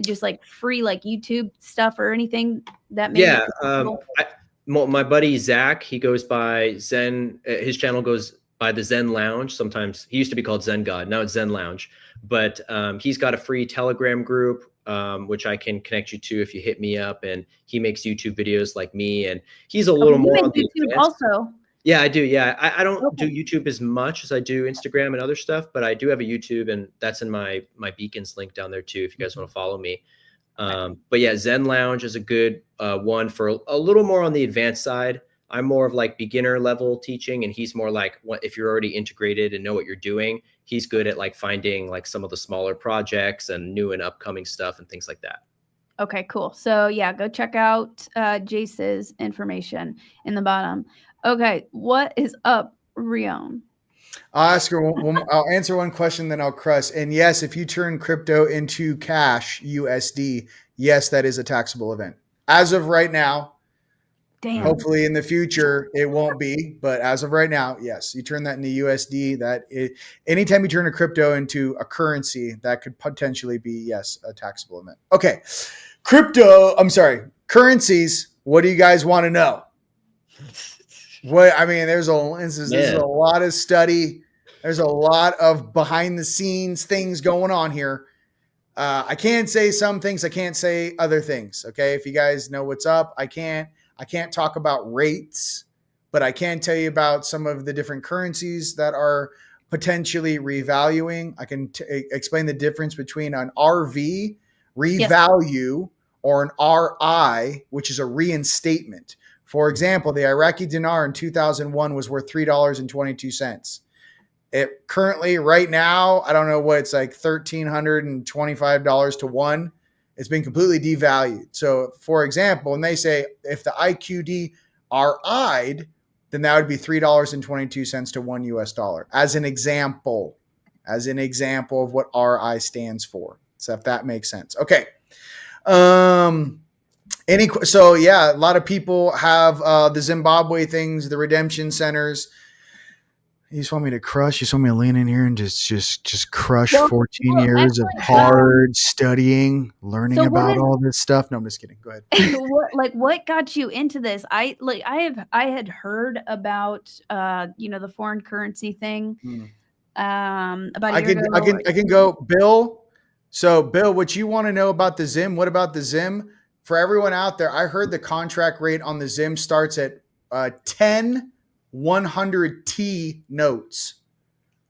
just like free, like YouTube stuff or anything that maybe? Yeah. My buddy Zach, he goes by Zen. His channel goes by the Zen Lounge. Sometimes he used to be called Zen God. Now it's Zen Lounge. But he's got a free Telegram group, which I can connect you to if you hit me up. And he makes YouTube videos like me. And he's a little more on the YouTube also. Yeah, I do. Yeah, I don't do YouTube as much as I do Instagram and other stuff, but I do have a YouTube, and that's in my Beacons link down there too, if you guys want to follow me. But yeah, Zen Lounge is a good one for a little more on the advanced side. I'm more of like beginner level teaching, and he's more like what if you're already integrated and know what you're doing. He's good at like finding like some of the smaller projects and new and upcoming stuff and things like that. Okay, cool. So yeah, go check out Jayce's information in the bottom. Okay, what is up, Rion? I'll ask her. I'll answer one question, then I'll crush. And yes, if you turn crypto into cash, USD, yes, that is a taxable event. As of right now, Damn. hopefully in the future it won't be, but as of right now, yes, you turn that into USD. Anytime you turn a crypto into a currency, that could potentially be, yes, a taxable event. Okay, currencies. What do you guys want to know? This is a lot of study. There's a lot of behind the scenes things going on here. I can't say some things. I can't say other things. Okay. If you guys know what's up, I can't talk about rates, but I can tell you about some of the different currencies that are potentially revaluing. I can explain the difference between an RV revalue or an RI, which is a reinstatement. For example, the Iraqi dinar in 2001 was worth $3.22. It currently, right now, I don't know what it's like, $1,325 to one. It's been completely devalued. So, for example, when they say if the IQD RI'd, then that would be $3.22 to $1 US. As an example of what RI stands for. So if that makes sense. Okay. So yeah, a lot of people have the Zimbabwe things, the redemption centers. You just want me to crush? You just want me to lean in here and just crush 14 years of hard studying, learning about all this stuff? No, I'm just kidding. Go ahead. What got you into this? I had heard about the foreign currency thing. About a year ago. I can go, Bill. So Bill, what you want to know about the Zim? What about the Zim? For everyone out there, I heard the contract rate on the Zim starts at 10 100T notes.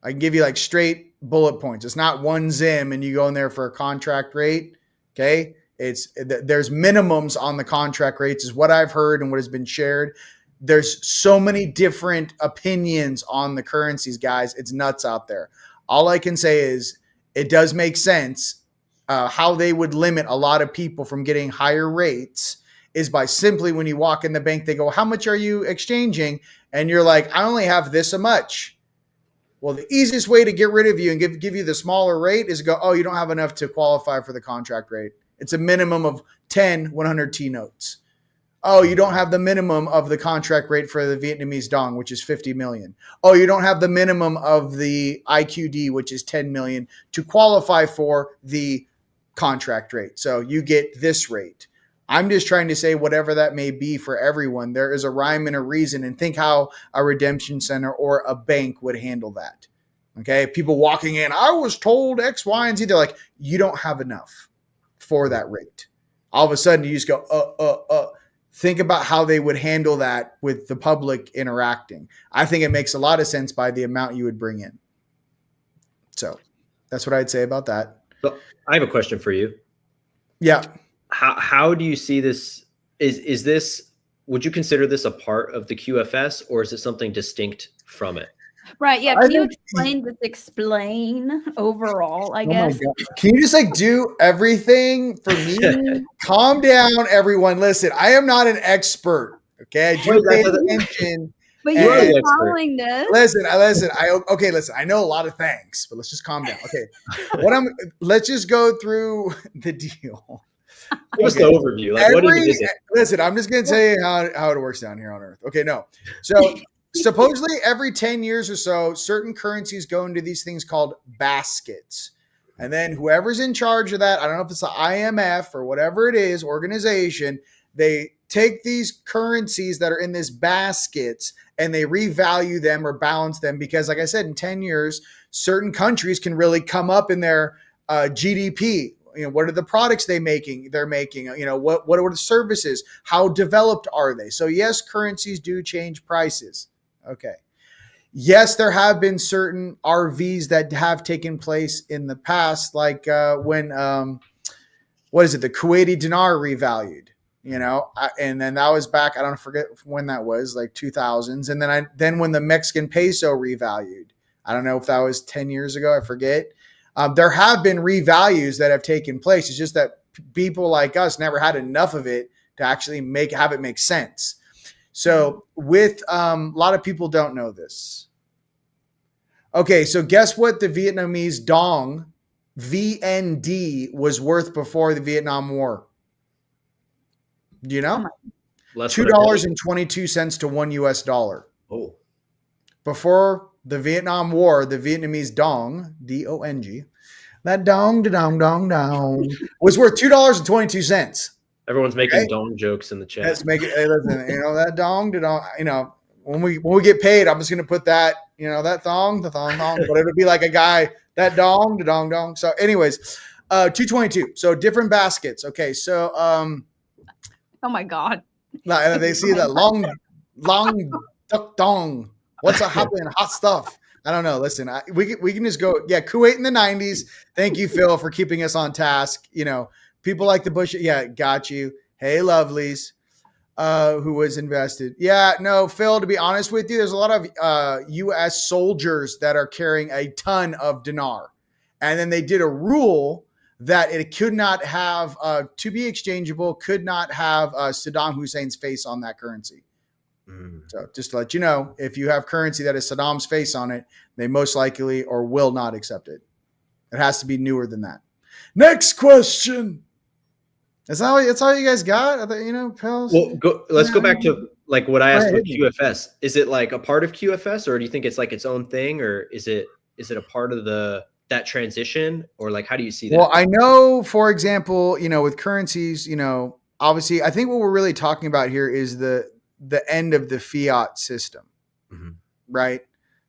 I can give you like straight bullet points. It's not one Zim and you go in there for a contract rate. Okay. There's minimums on the contract rates is what I've heard and what has been shared. There's so many different opinions on the currencies, guys. It's nuts out there. All I can say is it does make sense. How they would limit a lot of people from getting higher rates is by simply when you walk in the bank, they go, how much are you exchanging? And you're like, I only have this much. Well, the easiest way to get rid of you and give you the smaller rate is to go, oh, you don't have enough to qualify for the contract rate. It's a minimum of 10 100T notes. Oh, you don't have the minimum of the contract rate for the Vietnamese dong, which is 50 million. Oh, you don't have the minimum of the IQD, which is 10 million to qualify for the contract rate. So you get this rate. I'm just trying to say whatever that may be for everyone, there is a rhyme and a reason, and think how a redemption center or a bank would handle that. Okay. People walking in, I was told X, Y, and Z. They're like, you don't have enough for that rate. All of a sudden you just go, think about how they would handle that with the public interacting. I think it makes a lot of sense by the amount you would bring in. So that's what I'd say about that. So I have a question for you. Yeah. How do you see this? Is this, would you consider this a part of the QFS or is it something distinct from it? Right. Yeah. Can you explain overall, I guess? My God. Can you just do everything for me? Calm down, everyone. Listen, I am not an expert. Okay. I do pay attention. But you're following this. Listen. I know a lot of things, but let's just calm down. Okay. Let's just go through the deal. What's the overview? What is it? Listen, I'm just going to tell you how it works down here on Earth. Okay, no. So supposedly every 10 years or so, certain currencies go into these things called baskets. And then whoever's in charge of that, I don't know if it's the IMF or whatever it is, organization, they take these currencies that are in this baskets and they revalue them or balance them because, like I said, in 10 years, certain countries can really come up in their GDP. What are the products they're making? What are the services? How developed are they? So yes, currencies do change prices. Okay. Yes, there have been certain RVs that have taken place in the past, like when the Kuwaiti dinar revalued. and then that was back, I don't forget when that was, like 2000s. And then when the Mexican peso revalued, I don't know if that was 10 years ago, I forget. There have been revalues that have taken place. It's just that people like us never had enough of it to actually have it make sense. So with a lot of people don't know this. Okay, so guess what the Vietnamese dong, VND, was worth before the Vietnam War? Do you know? $2.22 to $1. Oh. Before the Vietnam War, the Vietnamese dong, D-O-N-G, that dong, was worth $2.22. Everyone's making dong jokes in the chat. Let's make it. Hey, listen, that dong, when we get paid, I'm just gonna put that, that thong, the thong, but it'll be like a guy, that dong. So, anyways, 222. So different baskets. Okay, so oh my God. They see that long duck dong. What's happening? Hot stuff. I don't know. Listen, we can just go. Yeah, Kuwait in the 90s. Thank you, Phil, for keeping us on task. People like the Bush. Yeah, got you. Hey, lovelies, who was invested. Yeah, no, Phil, to be honest with you, there's a lot of U.S. soldiers that are carrying a ton of dinar. And then they did a rule that it could not have, to be exchangeable, could not have Saddam Hussein's face on that currency. So just to let you know, if you have currency that has Saddam's face on it, they most likely or will not accept it. It has to be newer than that. Next question. That's all you guys got? Pals? Well, let's go back to like what I asked with QFS. Is it like a part of QFS, or do you think it's like its own thing, or is it a part of that transition, or like how do you see that? Well, I know, for example, with currencies, obviously, I think what we're really talking about here is the end of the fiat system, right?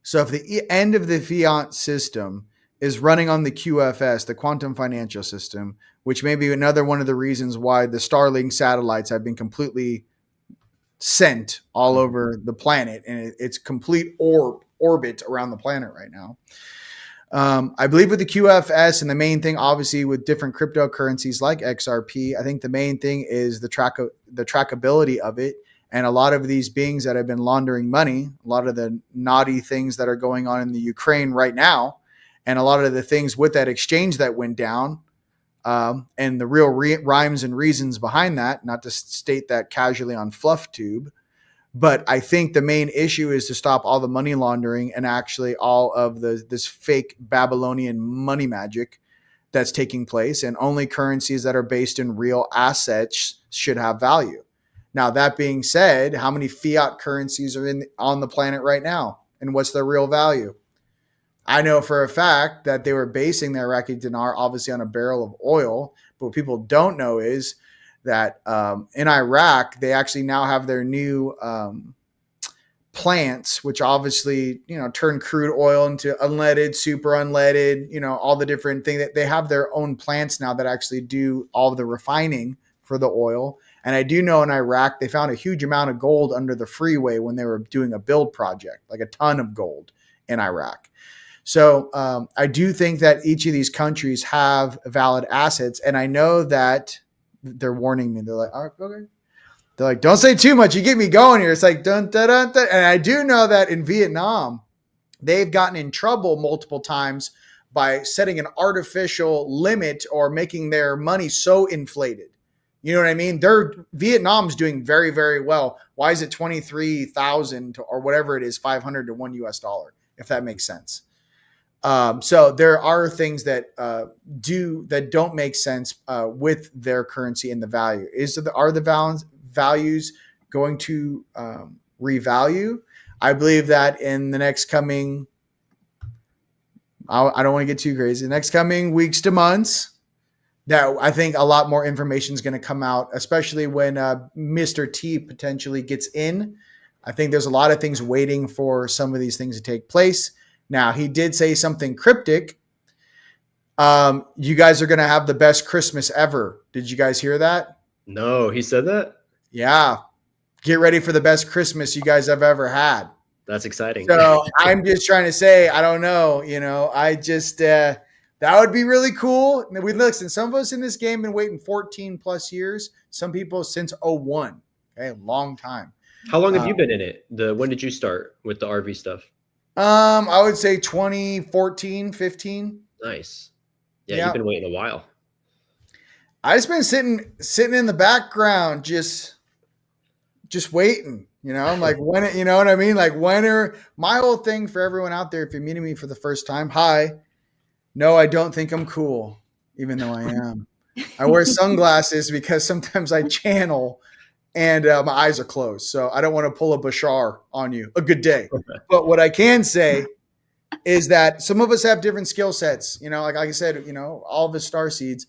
So if the end of the fiat system is running on the QFS, the quantum financial system, which may be another one of the reasons why the Starlink satellites have been completely sent all over the planet, and it's complete orbit around the planet right now. I believe with the QFS, and the main thing, obviously, with different cryptocurrencies like XRP, I think the main thing is the trackability of it. And a lot of these beings that have been laundering money, a lot of the naughty things that are going on in the Ukraine right now, and a lot of the things with that exchange that went down, and the real rhymes and reasons behind that, not to state that casually on FluffTube, but I think the main issue is to stop all the money laundering and actually all of this fake Babylonian money magic that's taking place, and only currencies that are based in real assets should have value. Now, that being said, how many fiat currencies are on the planet right now? And what's their real value? I know for a fact that they were basing their Iraqi dinar obviously on a barrel of oil. But what people don't know is that in Iraq, they actually now have their new plants, which obviously, turn crude oil into unleaded, super unleaded, all the different things. That they have their own plants now that actually do all of the refining for the oil. And I do know in Iraq, they found a huge amount of gold under the freeway when they were doing a build project, like a ton of gold in Iraq. So I do think that each of these countries have valid assets. And I know that they're warning me. They're like, all right, okay. They're like, don't say too much. You get me going here. It's like, dun, dun, dun, dun. And I do know that in Vietnam, they've gotten in trouble multiple times by setting an artificial limit or making their money so inflated. You know what I mean? Vietnam's doing very, very well. Why is it 23,000 or whatever it is, 500 to $1, if that makes sense? So there are things that don't make sense with their currency and the value. Are the values going to revalue? I believe that in the next coming, I don't want to get too crazy, the next coming weeks to months, that I think a lot more information is going to come out, especially when Mr. T potentially gets in. I think there's a lot of things waiting for some of these things to take place. Now, he did say something cryptic. You guys are going to have the best Christmas ever. Did you guys hear that? No, he said that? Yeah. Get ready for the best Christmas you guys have ever had. That's exciting. So I'm just trying to say, I don't know. I just, That would be really cool. And we listen, some of us in this game been waiting 14 plus years. Some people since '01. Okay, a long time. How long have you been in it? When did you start with the RV stuff? I would say 2014, 15. Nice. Yeah, you've been waiting a while. I just been sitting in the background, just waiting. You know, I'm like, when, you know what I mean? Like, when are my whole thing for everyone out there, if you're meeting me for the first time, hi. No, I don't think I'm cool, even though I am. I wear sunglasses because sometimes I channel and my eyes are closed. So I don't want to pull a Bashar on you. A good day. But what I can say is that some of us have different skill sets. You know, like I said, you know, all of us Starseeds.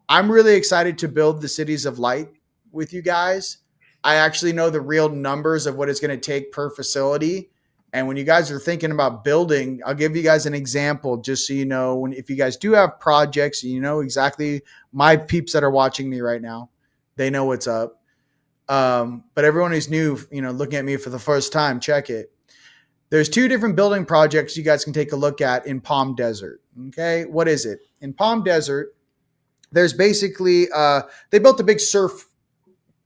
I'm really excited to build the cities of light with you guys. I actually know the real numbers of what it's going to take per facility. And when you guys are thinking about building, I'll give you guys an example just so you know, if you guys do have projects, you know exactly, my peeps that are watching me right now, they know what's up. But everyone who's new, you know, looking at me for the first time, check it. There's 2 different building projects you guys can take a look at in Palm Desert. Okay, what is it? In Palm Desert, there's basically, they built a big surf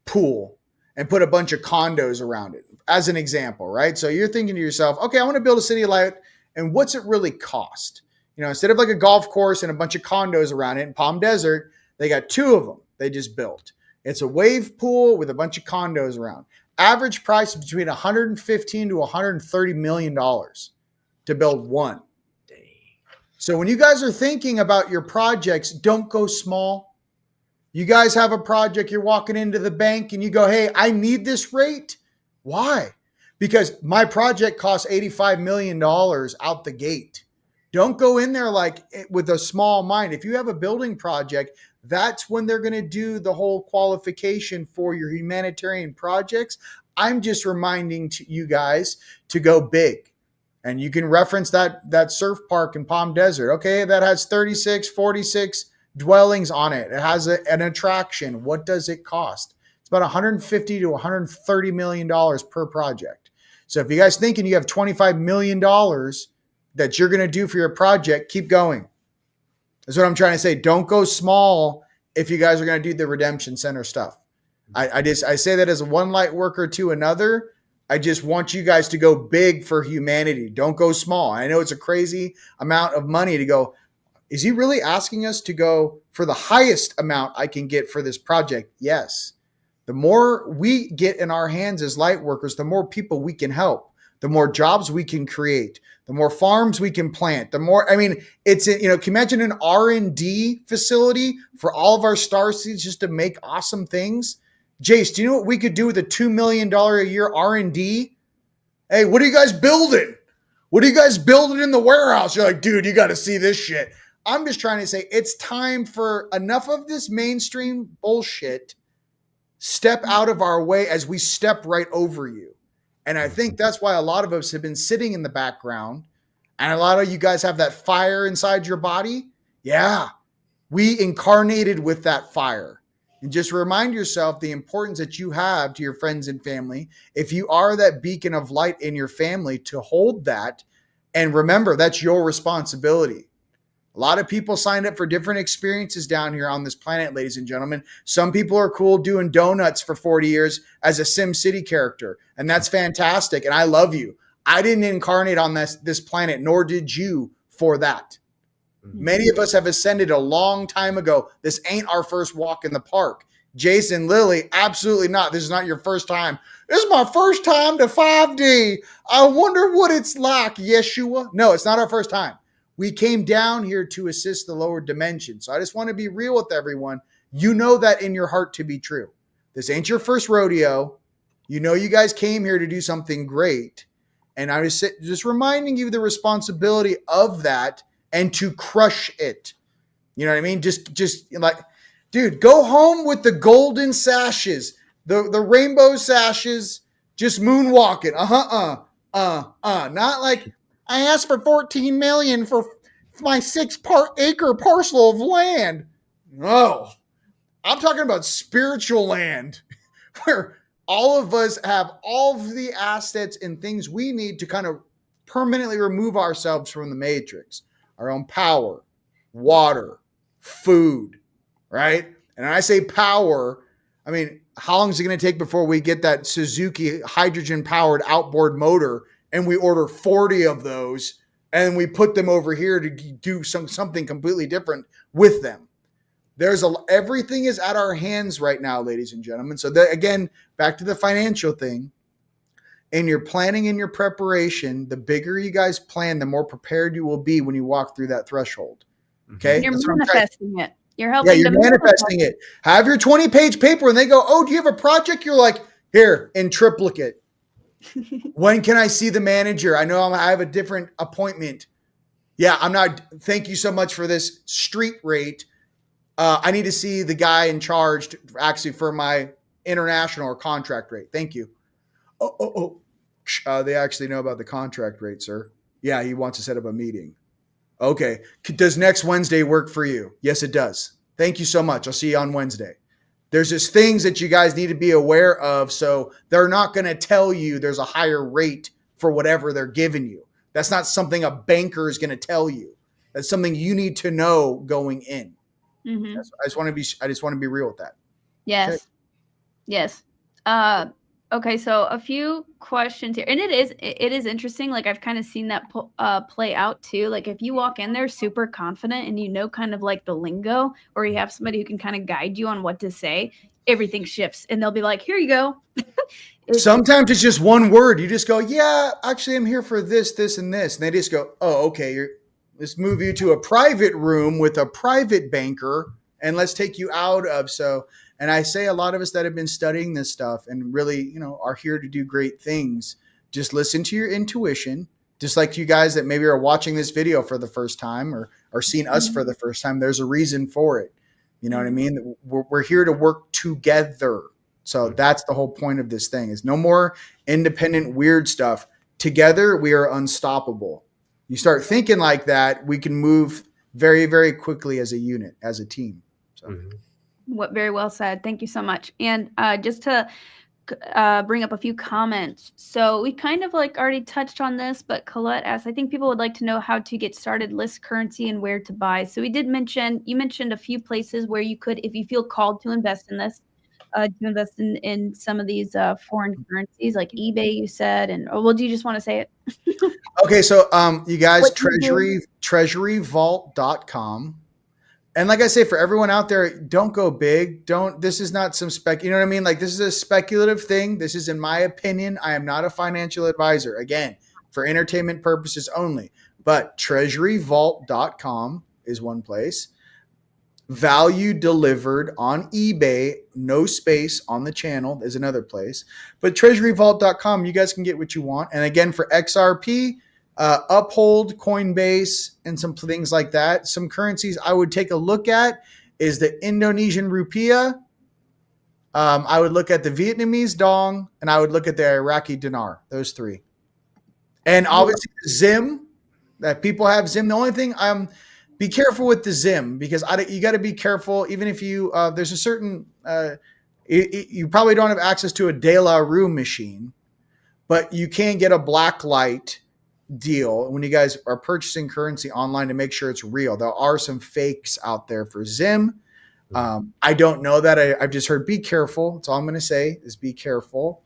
pool and put a bunch of condos around it, as an example, right? So you're thinking to yourself, okay, I want to build a city of light, and what's it really cost? You know, instead of like a golf course and a bunch of condos around it in Palm Desert, they got 2 of them they just built. It's a wave pool with a bunch of condos around. Average price is between $115 to $130 million to build one. So when you guys are thinking about your projects, don't go small. You guys have a project, you're walking into the bank and you go, hey, I need this rate. Why? Because my project costs $85 million out the gate. Don't go in there like with a small mind. If you have a building project, that's when they're going to do the whole qualification for your humanitarian projects. I'm just reminding you guys to go big. And you can reference that surf park in Palm Desert. Okay, that has 36, 46 dwellings on it. It has an attraction. What does it cost? It's about $150 to $130 million per project. So if you guys thinking you have $25 million that you're going to do for your project, keep going. That's what I'm trying to say. Don't go small if you guys are going to do the redemption center stuff. I say that as one light worker to another. I just want you guys to go big for humanity. Don't go small. I know it's a crazy amount of money to go. Is he really asking us to go for the highest amount I can get for this project? Yes. The more we get in our hands as light workers, the more people we can help, the more jobs we can create, the more farms we can plant, the more, I mean, it's, you know, can you imagine an R&D facility for all of our Starseeds just to make awesome things? Jace, do you know what we could do with a $2 million a year R&D? Hey, what are you guys building? What are you guys building in the warehouse? You're like, dude, you got to see this shit. I'm just trying to say it's time for enough of this mainstream bullshit. Step out of our way as we step right over you. And I think that's why a lot of us have been sitting in the background. And a lot of you guys have that fire inside your body. Yeah, we incarnated with that fire. And just remind yourself the importance that you have to your friends and family. If you are that beacon of light in your family, to hold that. And remember, that's your responsibility. A lot of people signed up for different experiences down here on this planet, ladies and gentlemen. Some people are cool doing donuts for 40 years as a Sim City character, and that's fantastic, and I love you. I didn't incarnate on this planet, nor did you for that. Many of us have ascended a long time ago. This ain't our first walk in the park. Jayse and Lily, absolutely not. This is not your first time. This is my first time to 5D. I wonder what it's like, Yeshua. No, it's not our first time. We came down here to assist the lower dimension. So I just want to be real with everyone. You know that in your heart to be true. This ain't your first rodeo. You know you guys came here to do something great. And I was just reminding you the responsibility of that and to crush it. You know what I mean? Just like, dude, go home with the golden sashes, the rainbow sashes, just moonwalking. Not like, I asked for $14 million for my 6-acre parcel of land. No, I'm talking about spiritual land where all of us have all of the assets and things we need to kind of permanently remove ourselves from the matrix, our own power, water, food, right? And when I say power, I mean, how long is it going to take before we get that Suzuki hydrogen-powered outboard motor and we order 40 of those and we put them over here to do something completely different with them? Everything is at our hands right now, ladies and gentlemen. So again, back to the financial thing. In your planning and your preparation, the bigger you guys plan, the more prepared you will be when you walk through that threshold. Okay? You're manifesting it. You're helping. Yeah, you're manifesting it. Have your 20-page paper and they go, oh, do you have a project? You're like, here, in triplicate. When can I see the manager? I know I have a different appointment. Yeah, thank you so much for this street rate. I need to see the guy in charge for my international or contract rate. Thank you. They actually know about the contract rate, sir. Yeah, he wants to set up a meeting. Okay. Does next Wednesday work for you? Yes, it does. Thank you so much. I'll see you on Wednesday. There's just things that you guys need to be aware of. So they're not going to tell you there's a higher rate for whatever they're giving you. That's not something a banker is going to tell you. That's something you need to know going in. Mm-hmm. I just want to be real with that. Yes. Okay. Yes. Okay. So a few questions here, and it is interesting. Like I've kind of seen that play out too. Like if you walk in there super confident and you know kind of like the lingo, or you have somebody who can kind of guide you on what to say, everything shifts, and they'll be like, "Here you go." Sometimes it's just one word. You just go, "Yeah, actually, I'm here for this, this, and this," and they just go, "Oh, okay. Let's move you to a private room with a private banker, and let's take you out of so." And I say a lot of us that have been studying this stuff and really, are here to do great things. Just listen to your intuition. Just like you guys that maybe are watching this video for the first time or are seeing us for the first time, there's a reason for it. You know what I mean? We're here to work together. So that's the whole point of this thing is no more independent weird stuff. Together, we are unstoppable. You start thinking like that, we can move very, very quickly as a unit, as a team. So. Mm-hmm. Very well said. Thank you so much. And just to bring up a few comments. So we kind of like already touched on this, but Colette asked, I think people would like to know how to get started, list currency, and where to buy. So you mentioned a few places where you could, if you feel called to invest in this, to invest in some of these foreign currencies like eBay, you said. And do you just want to say it? Okay. So you guys, treasuryvault.com. And like I say, for everyone out there, don't go big. This is not some you know what I mean? Like this is a speculative thing. This is in my opinion. I am not a financial advisor. Again, for entertainment purposes only. But treasuryvault.com is one place. Value delivered on eBay, no space on the channel is another place. But treasuryvault.com, you guys can get what you want. And again, for XRP, Uphold, Coinbase, and some things like that. Some currencies I would take a look at is the Indonesian rupiah. I would look at the Vietnamese dong, and I would look at the Iraqi dinar. Those three. And obviously ZIM, that people have ZIM. The only thing be careful with the ZIM because you got to be careful. Even if you there's a certain you probably don't have access to a De La Rue machine, but you can get a black light deal when you guys are purchasing currency online to make sure it's real. There are some fakes out there for ZIM. I don't know that. I've just heard be careful. That's all I'm going to say is be careful.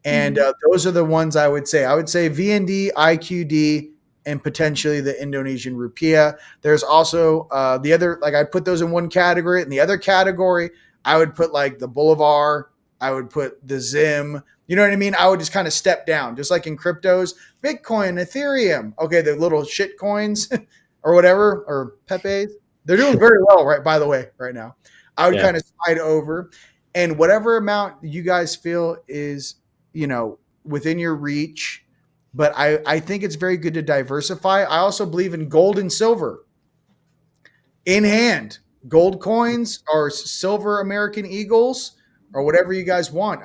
And those are the ones I would say. I would say VND, IQD, and potentially the Indonesian rupiah. There's also the other, like I put those in one category. In the other category, I would put like the Bolivar. I would put the ZIM. You know what I mean? I would just kind of step down, just like in cryptos, Bitcoin, Ethereum. Okay, the little shit coins or whatever, or Pepe's. They're doing very well, right? By the way, right now. I would kind of slide over. And whatever amount you guys feel is, within your reach. But I think it's very good to diversify. I also believe in gold and silver. In hand. Gold coins or silver American Eagles or whatever you guys want.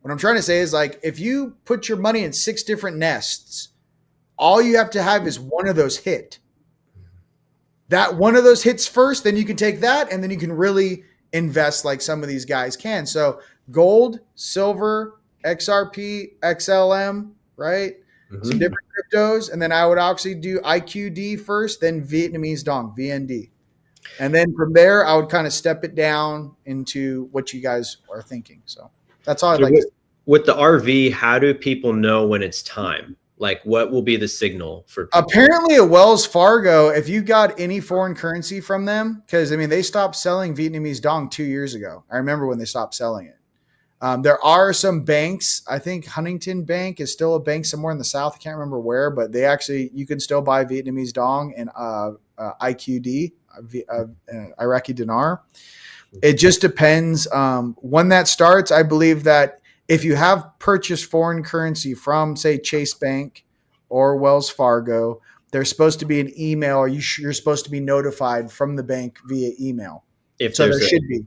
What I'm trying to say is like, if you put your money in 6 different nests, all you have to have is one of those hit. That one of those hits first, then you can take that and then you can really invest like some of these guys can. So gold, silver, XRP, XLM, right? some different cryptos, and then I would actually do IQD first, then Vietnamese Dong, VND. And then from there, I would kind of step it down into what you guys are thinking. So that's all I'd like to say. With the RV, how do people know when it's time? Like, what will be the signal for people? Apparently at Wells Fargo, if you got any foreign currency from them, because, I mean, they stopped selling Vietnamese Dong 2 years ago. I remember when they stopped selling it. There are some banks. I think Huntington Bank is still a bank somewhere in the South. I can't remember where, but they actually, you can still buy Vietnamese Dong and IQD, Iraqi dinar. It just depends. When that starts, I believe that if you have purchased foreign currency from, say, Chase Bank or Wells Fargo, there's supposed to be an email, or you're supposed to be notified from the bank via email. So there should be.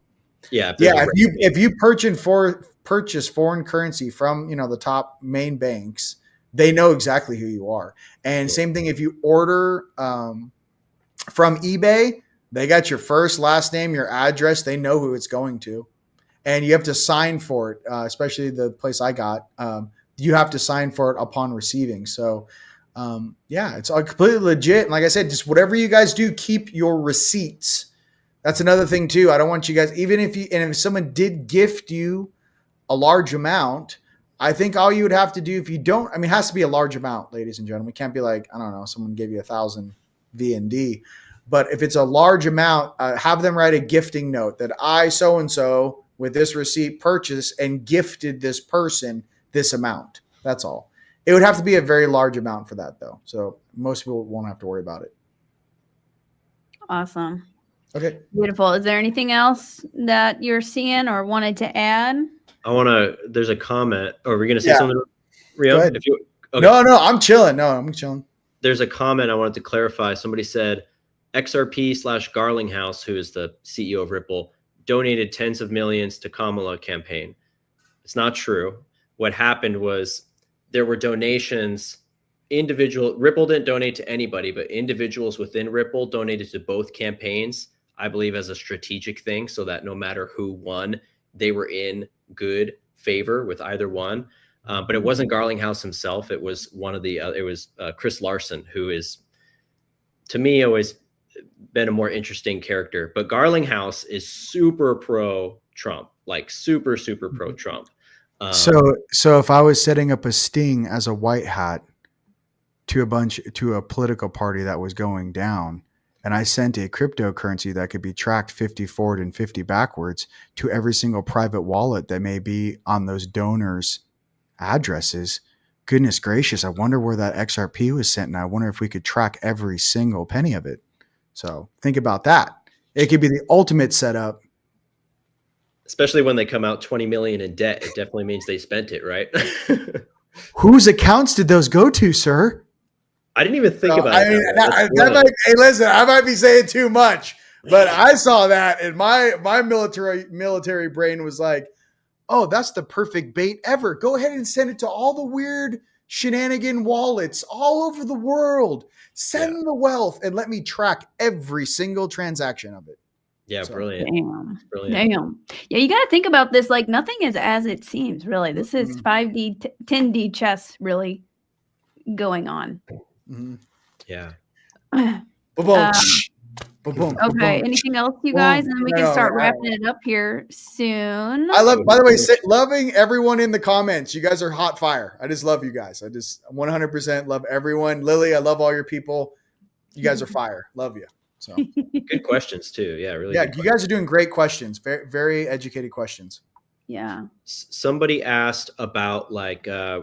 Yeah. If you purchase foreign currency from, the top main banks, they know exactly who you are. And same thing if you order from eBay, they got your first, last name, your address. They know who it's going to. And you have to sign for it, especially the place I got. You have to sign for it upon receiving. So, it's all completely legit. And like I said, just whatever you guys do, keep your receipts. That's another thing too. I don't want you guys, if someone did gift you a large amount, I think all you would have to do if you don't, it has to be a large amount, ladies and gentlemen. It can't be like, I don't know, someone gave you 1,000 VND. But if it's a large amount, have them write a gifting note that I so-and-so with this receipt purchased and gifted this person this amount. That's all. It would have to be a very large amount for that though. So most people won't have to worry about it. Awesome. Okay. Beautiful. Is there anything else that you're seeing or wanted to add? There's a comment. Or are we going to say something, Rion? Okay. No, I'm chilling. There's a comment I wanted to clarify. Somebody said XRP/Garlinghouse, who is the CEO of Ripple, donated tens of millions to Kamala campaign. It's not true. What happened was there were donations. Ripple didn't donate to anybody, but individuals within Ripple donated to both campaigns, I believe, as a strategic thing, so that no matter who won, they were in good favor with either one. But it wasn't Garlinghouse himself. It was it was Chris Larson, who is, to me, always been a more interesting character. But Garlinghouse is super pro Trump, like super pro Trump. So if I was setting up a sting as a white hat to a political party that was going down, and I sent a cryptocurrency that could be tracked 50 forward and 50 backwards to every single private wallet that may be on those donors' addresses, goodness gracious, I wonder where that XRP was sent, and I wonder if we could track every single penny of it. So think about that. It could be the ultimate setup. Especially when they come out 20 million in debt, it definitely means they spent it, right? Whose accounts did those go to, sir? I didn't even think about it. Hey, listen, I might be saying too much, but I saw that, and my military brain was like, oh, that's the perfect bait ever. Go ahead and send it to all the weird shenanigan wallets all over the world. Send the wealth and let me track every single transaction of it. Yeah, so, brilliant. Damn. Yeah, you got to think about this. Like, nothing is as it seems, really. This is 5D, 10D chess really going on. Mm-hmm. Yeah. Okay. Anything else, you guys? And then we can start wrapping it up here soon. By the way, loving everyone in the comments. You guys are hot fire. I just love you guys. I just 100% love everyone. Lily, I love all your people. You guys are fire. Love you. So good questions too. Yeah, really. Yeah, you guys are doing great questions. Very, very educated questions. Yeah. Somebody asked about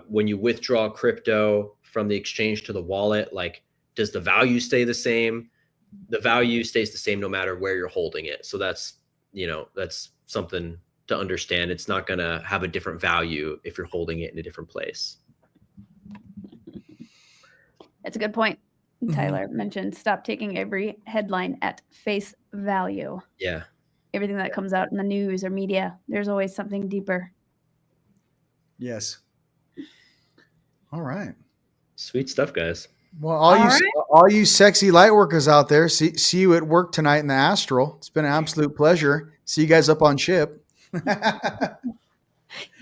when you withdraw crypto from the exchange to the wallet, does the value stay the same? The value stays the same no matter where you're holding it. So that's something to understand. It's not going to have a different value if you're holding it in a different place. That's a good point. Tyler mentioned stop taking every headline at face value. Yeah. Everything that comes out in the news or media, there's always something deeper. Yes. All right. Sweet stuff, guys. Well, all you sexy light workers out there, see you at work tonight in the Astral. It's been an absolute pleasure. See you guys up on ship.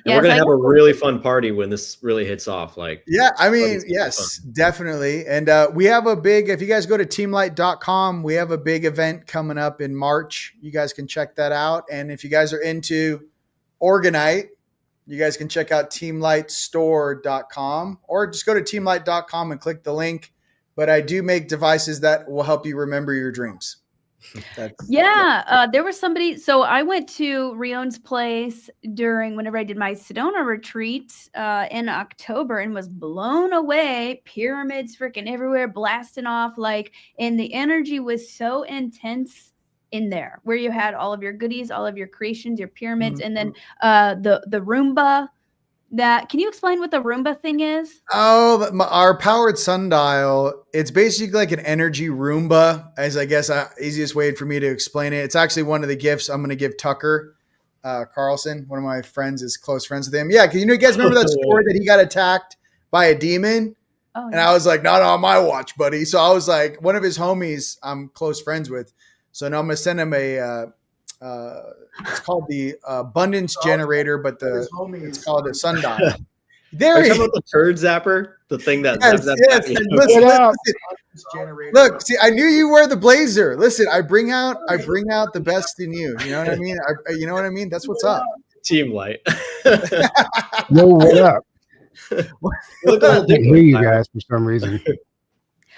And we're gonna have a really fun party when this really hits off. Like, yeah, I mean, yes, definitely. And we have a big, if you guys go to teamlight.com, we have a big event coming up in March. You guys can check that out. And if you guys are into Organite, you guys can check out teamlightstore.com or just go to teamlight.com and click the link. But I do make devices that will help you remember your dreams. There was somebody. So I went to Rion's place whenever I did my Sedona retreat in October and was blown away. Pyramids freaking everywhere, blasting off. And the energy was so intense in there, where you had all of your goodies, all of your creations, your pyramids, and then the Roomba. Can you explain what the Roomba thing is? Oh, our powered sundial. It's basically like an energy Roomba, as I guess easiest way for me to explain it. It's actually one of the gifts I'm going to give Tucker Carlson. One of my friends is close friends with him. Yeah, because you guys remember that story that he got attacked by a demon? Oh, and I was like, not on my watch, buddy. So I was like, one of his homies I'm close friends with. So now I'm going to send him it's called the abundance generator, but it's called a sundial. There you go. The turd zapper, the thing that listen, look, see, I knew you wear the blazer. Listen, I bring out the best in you. You know what I mean? You know what I mean? That's what's up. Team Light. Yo, what up? I can't hear you guys for some reason.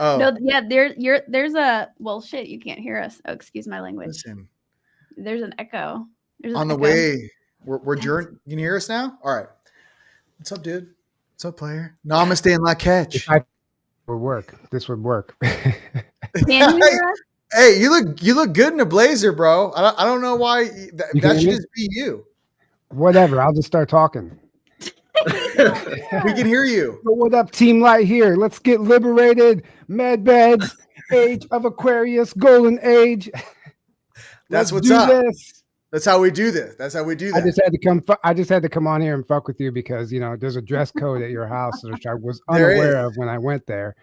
Oh no, yeah, there's a shit. You can't hear us. Oh, excuse my language. Listen. There's an echo. On the way. We're journey. You can hear us now? All right. What's up, dude? What's up, player? Namaste and la catch. This would work. Can you hear us? Hey, you look good in a blazer, bro. I don't know why that should just be you. Whatever. I'll just start talking. We can hear you. But what up, Team Light here? Let's get liberated. Med beds, age of Aquarius, golden age. That's what's up. This. That's how we do this. That's how we do that. I just had to come on here and fuck with you because there's a dress code at your house, which I was unaware of when I went there.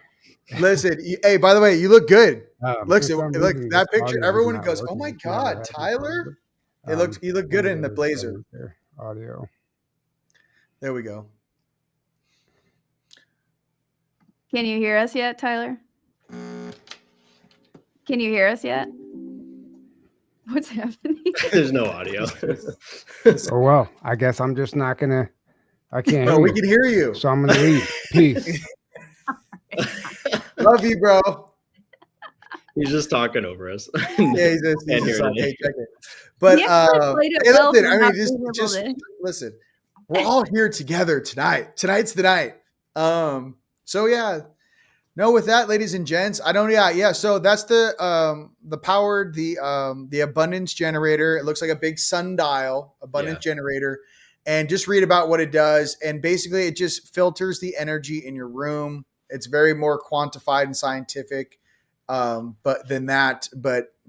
Listen, hey, by the way, you look good. Look that picture. Everyone goes, "Oh my God, Tyler!" You look good in the blazer. Audio. There we go. Can you hear us yet, Tyler? Can you hear us yet? What's happening? There's no audio. Oh, well, I guess I'm just not going to. I can't. No, we can hear you. So I'm going to leave. Peace. Love you, bro. He's just talking over us. Yeah, he's just like, hey, check it. But listen, I mean, just listen. We're all here together tonight. Tonight's the night. So yeah. No, with that, ladies and gents, I don't. Yeah. So that's the powered the abundance generator. It looks like a big sundial abundance generator, and just read about what it does. And basically, it just filters the energy in your room. It's very more quantified and scientific, but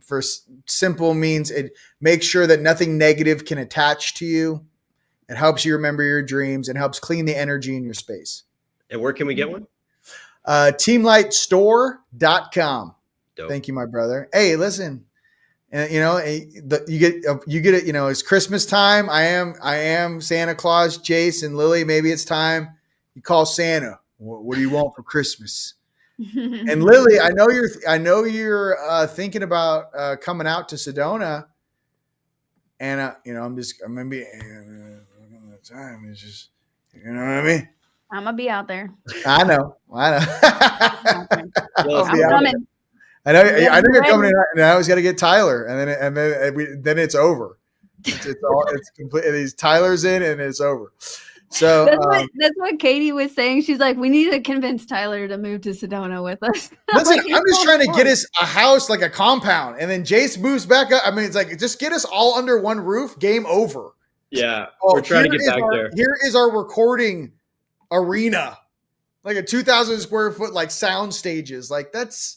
for simple means, it makes sure that nothing negative can attach to you. It helps you remember your dreams and helps clean the energy in your space. And where can we get one? Teamlightstore.com. Dope. Thank you, my brother. Hey, listen, and you get it. It's Christmas time. I am Santa Claus, Jace and Lily. Maybe it's time you call Santa. What do you want for Christmas? And Lily, I know you're thinking about coming out to Sedona, and I'm gonna be time. It's just, you know what I mean. I'm gonna be out there. I know. I'm coming. I know you're coming in. And I always got to get Tyler, and then it's over. It's complete. These Tyler's in, and it's over. So that's what Katie was saying. She's like, we need to convince Tyler to move to Sedona with us. Listen, I'm just trying to get us a house, like a compound, and then Jace moves back up. I mean, it's like just get us all under one roof. Game over. Yeah, we're trying to get back there. Here is our recording arena, like a 2,000 square foot, like sound stages. Like that's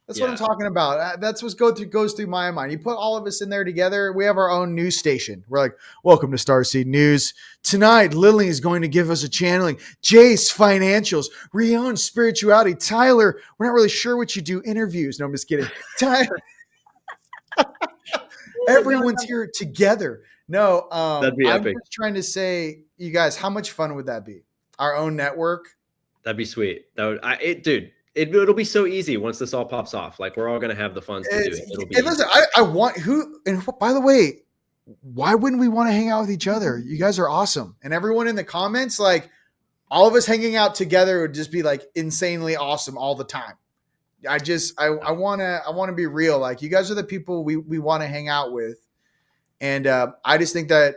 what I'm talking about. That's what goes through my mind. You put all of us in there together. We have our own news station. We're like, welcome to Starseed News. Tonight, Lily is going to give us a channeling. Jayse, financials. Rion, spirituality. Tyler, we're not really sure what you do. Interviews. No, I'm just kidding. Tyler. Everyone's here together. No, that'd be I'm epic. just trying to say you guys, how much fun would that be? Our own network. That'd be sweet. Dude, it'll be so easy once this all pops off. Like we're all gonna have the funds to do it. It'll be. Listen, I want who. And by the way, why wouldn't we want to hang out with each other? You guys are awesome, and everyone in the comments, like all of us hanging out together would just be like insanely awesome all the time. I want to be real. Like you guys are the people we want to hang out with. And I just think that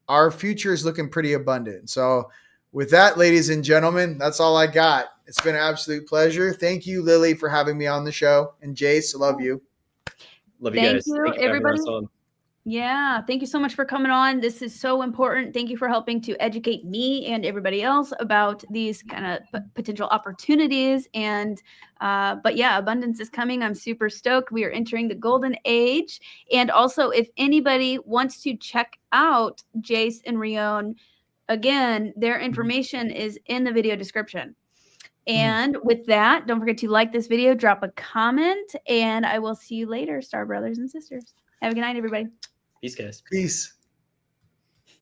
our future is looking pretty abundant. So with that, ladies and gentlemen, that's all I got. It's been an absolute pleasure. Thank you, Lily, for having me on the show. And Jace, I love you. Love you Thank guys. you, Thank you for having everybody. us on. Yeah, thank you so much for coming on. This is so important. Thank you for helping to educate me and everybody else about these kind of potential opportunities. And but yeah, abundance is coming. I'm super stoked. We are entering the golden age. And also, if anybody wants to check out Jayse and Rion, again, their information is in the video description. And with that, don't forget to like this video, drop a comment, and I will see you later, Star Brothers and Sisters. Have a good night, everybody. Peace, guys. Peace.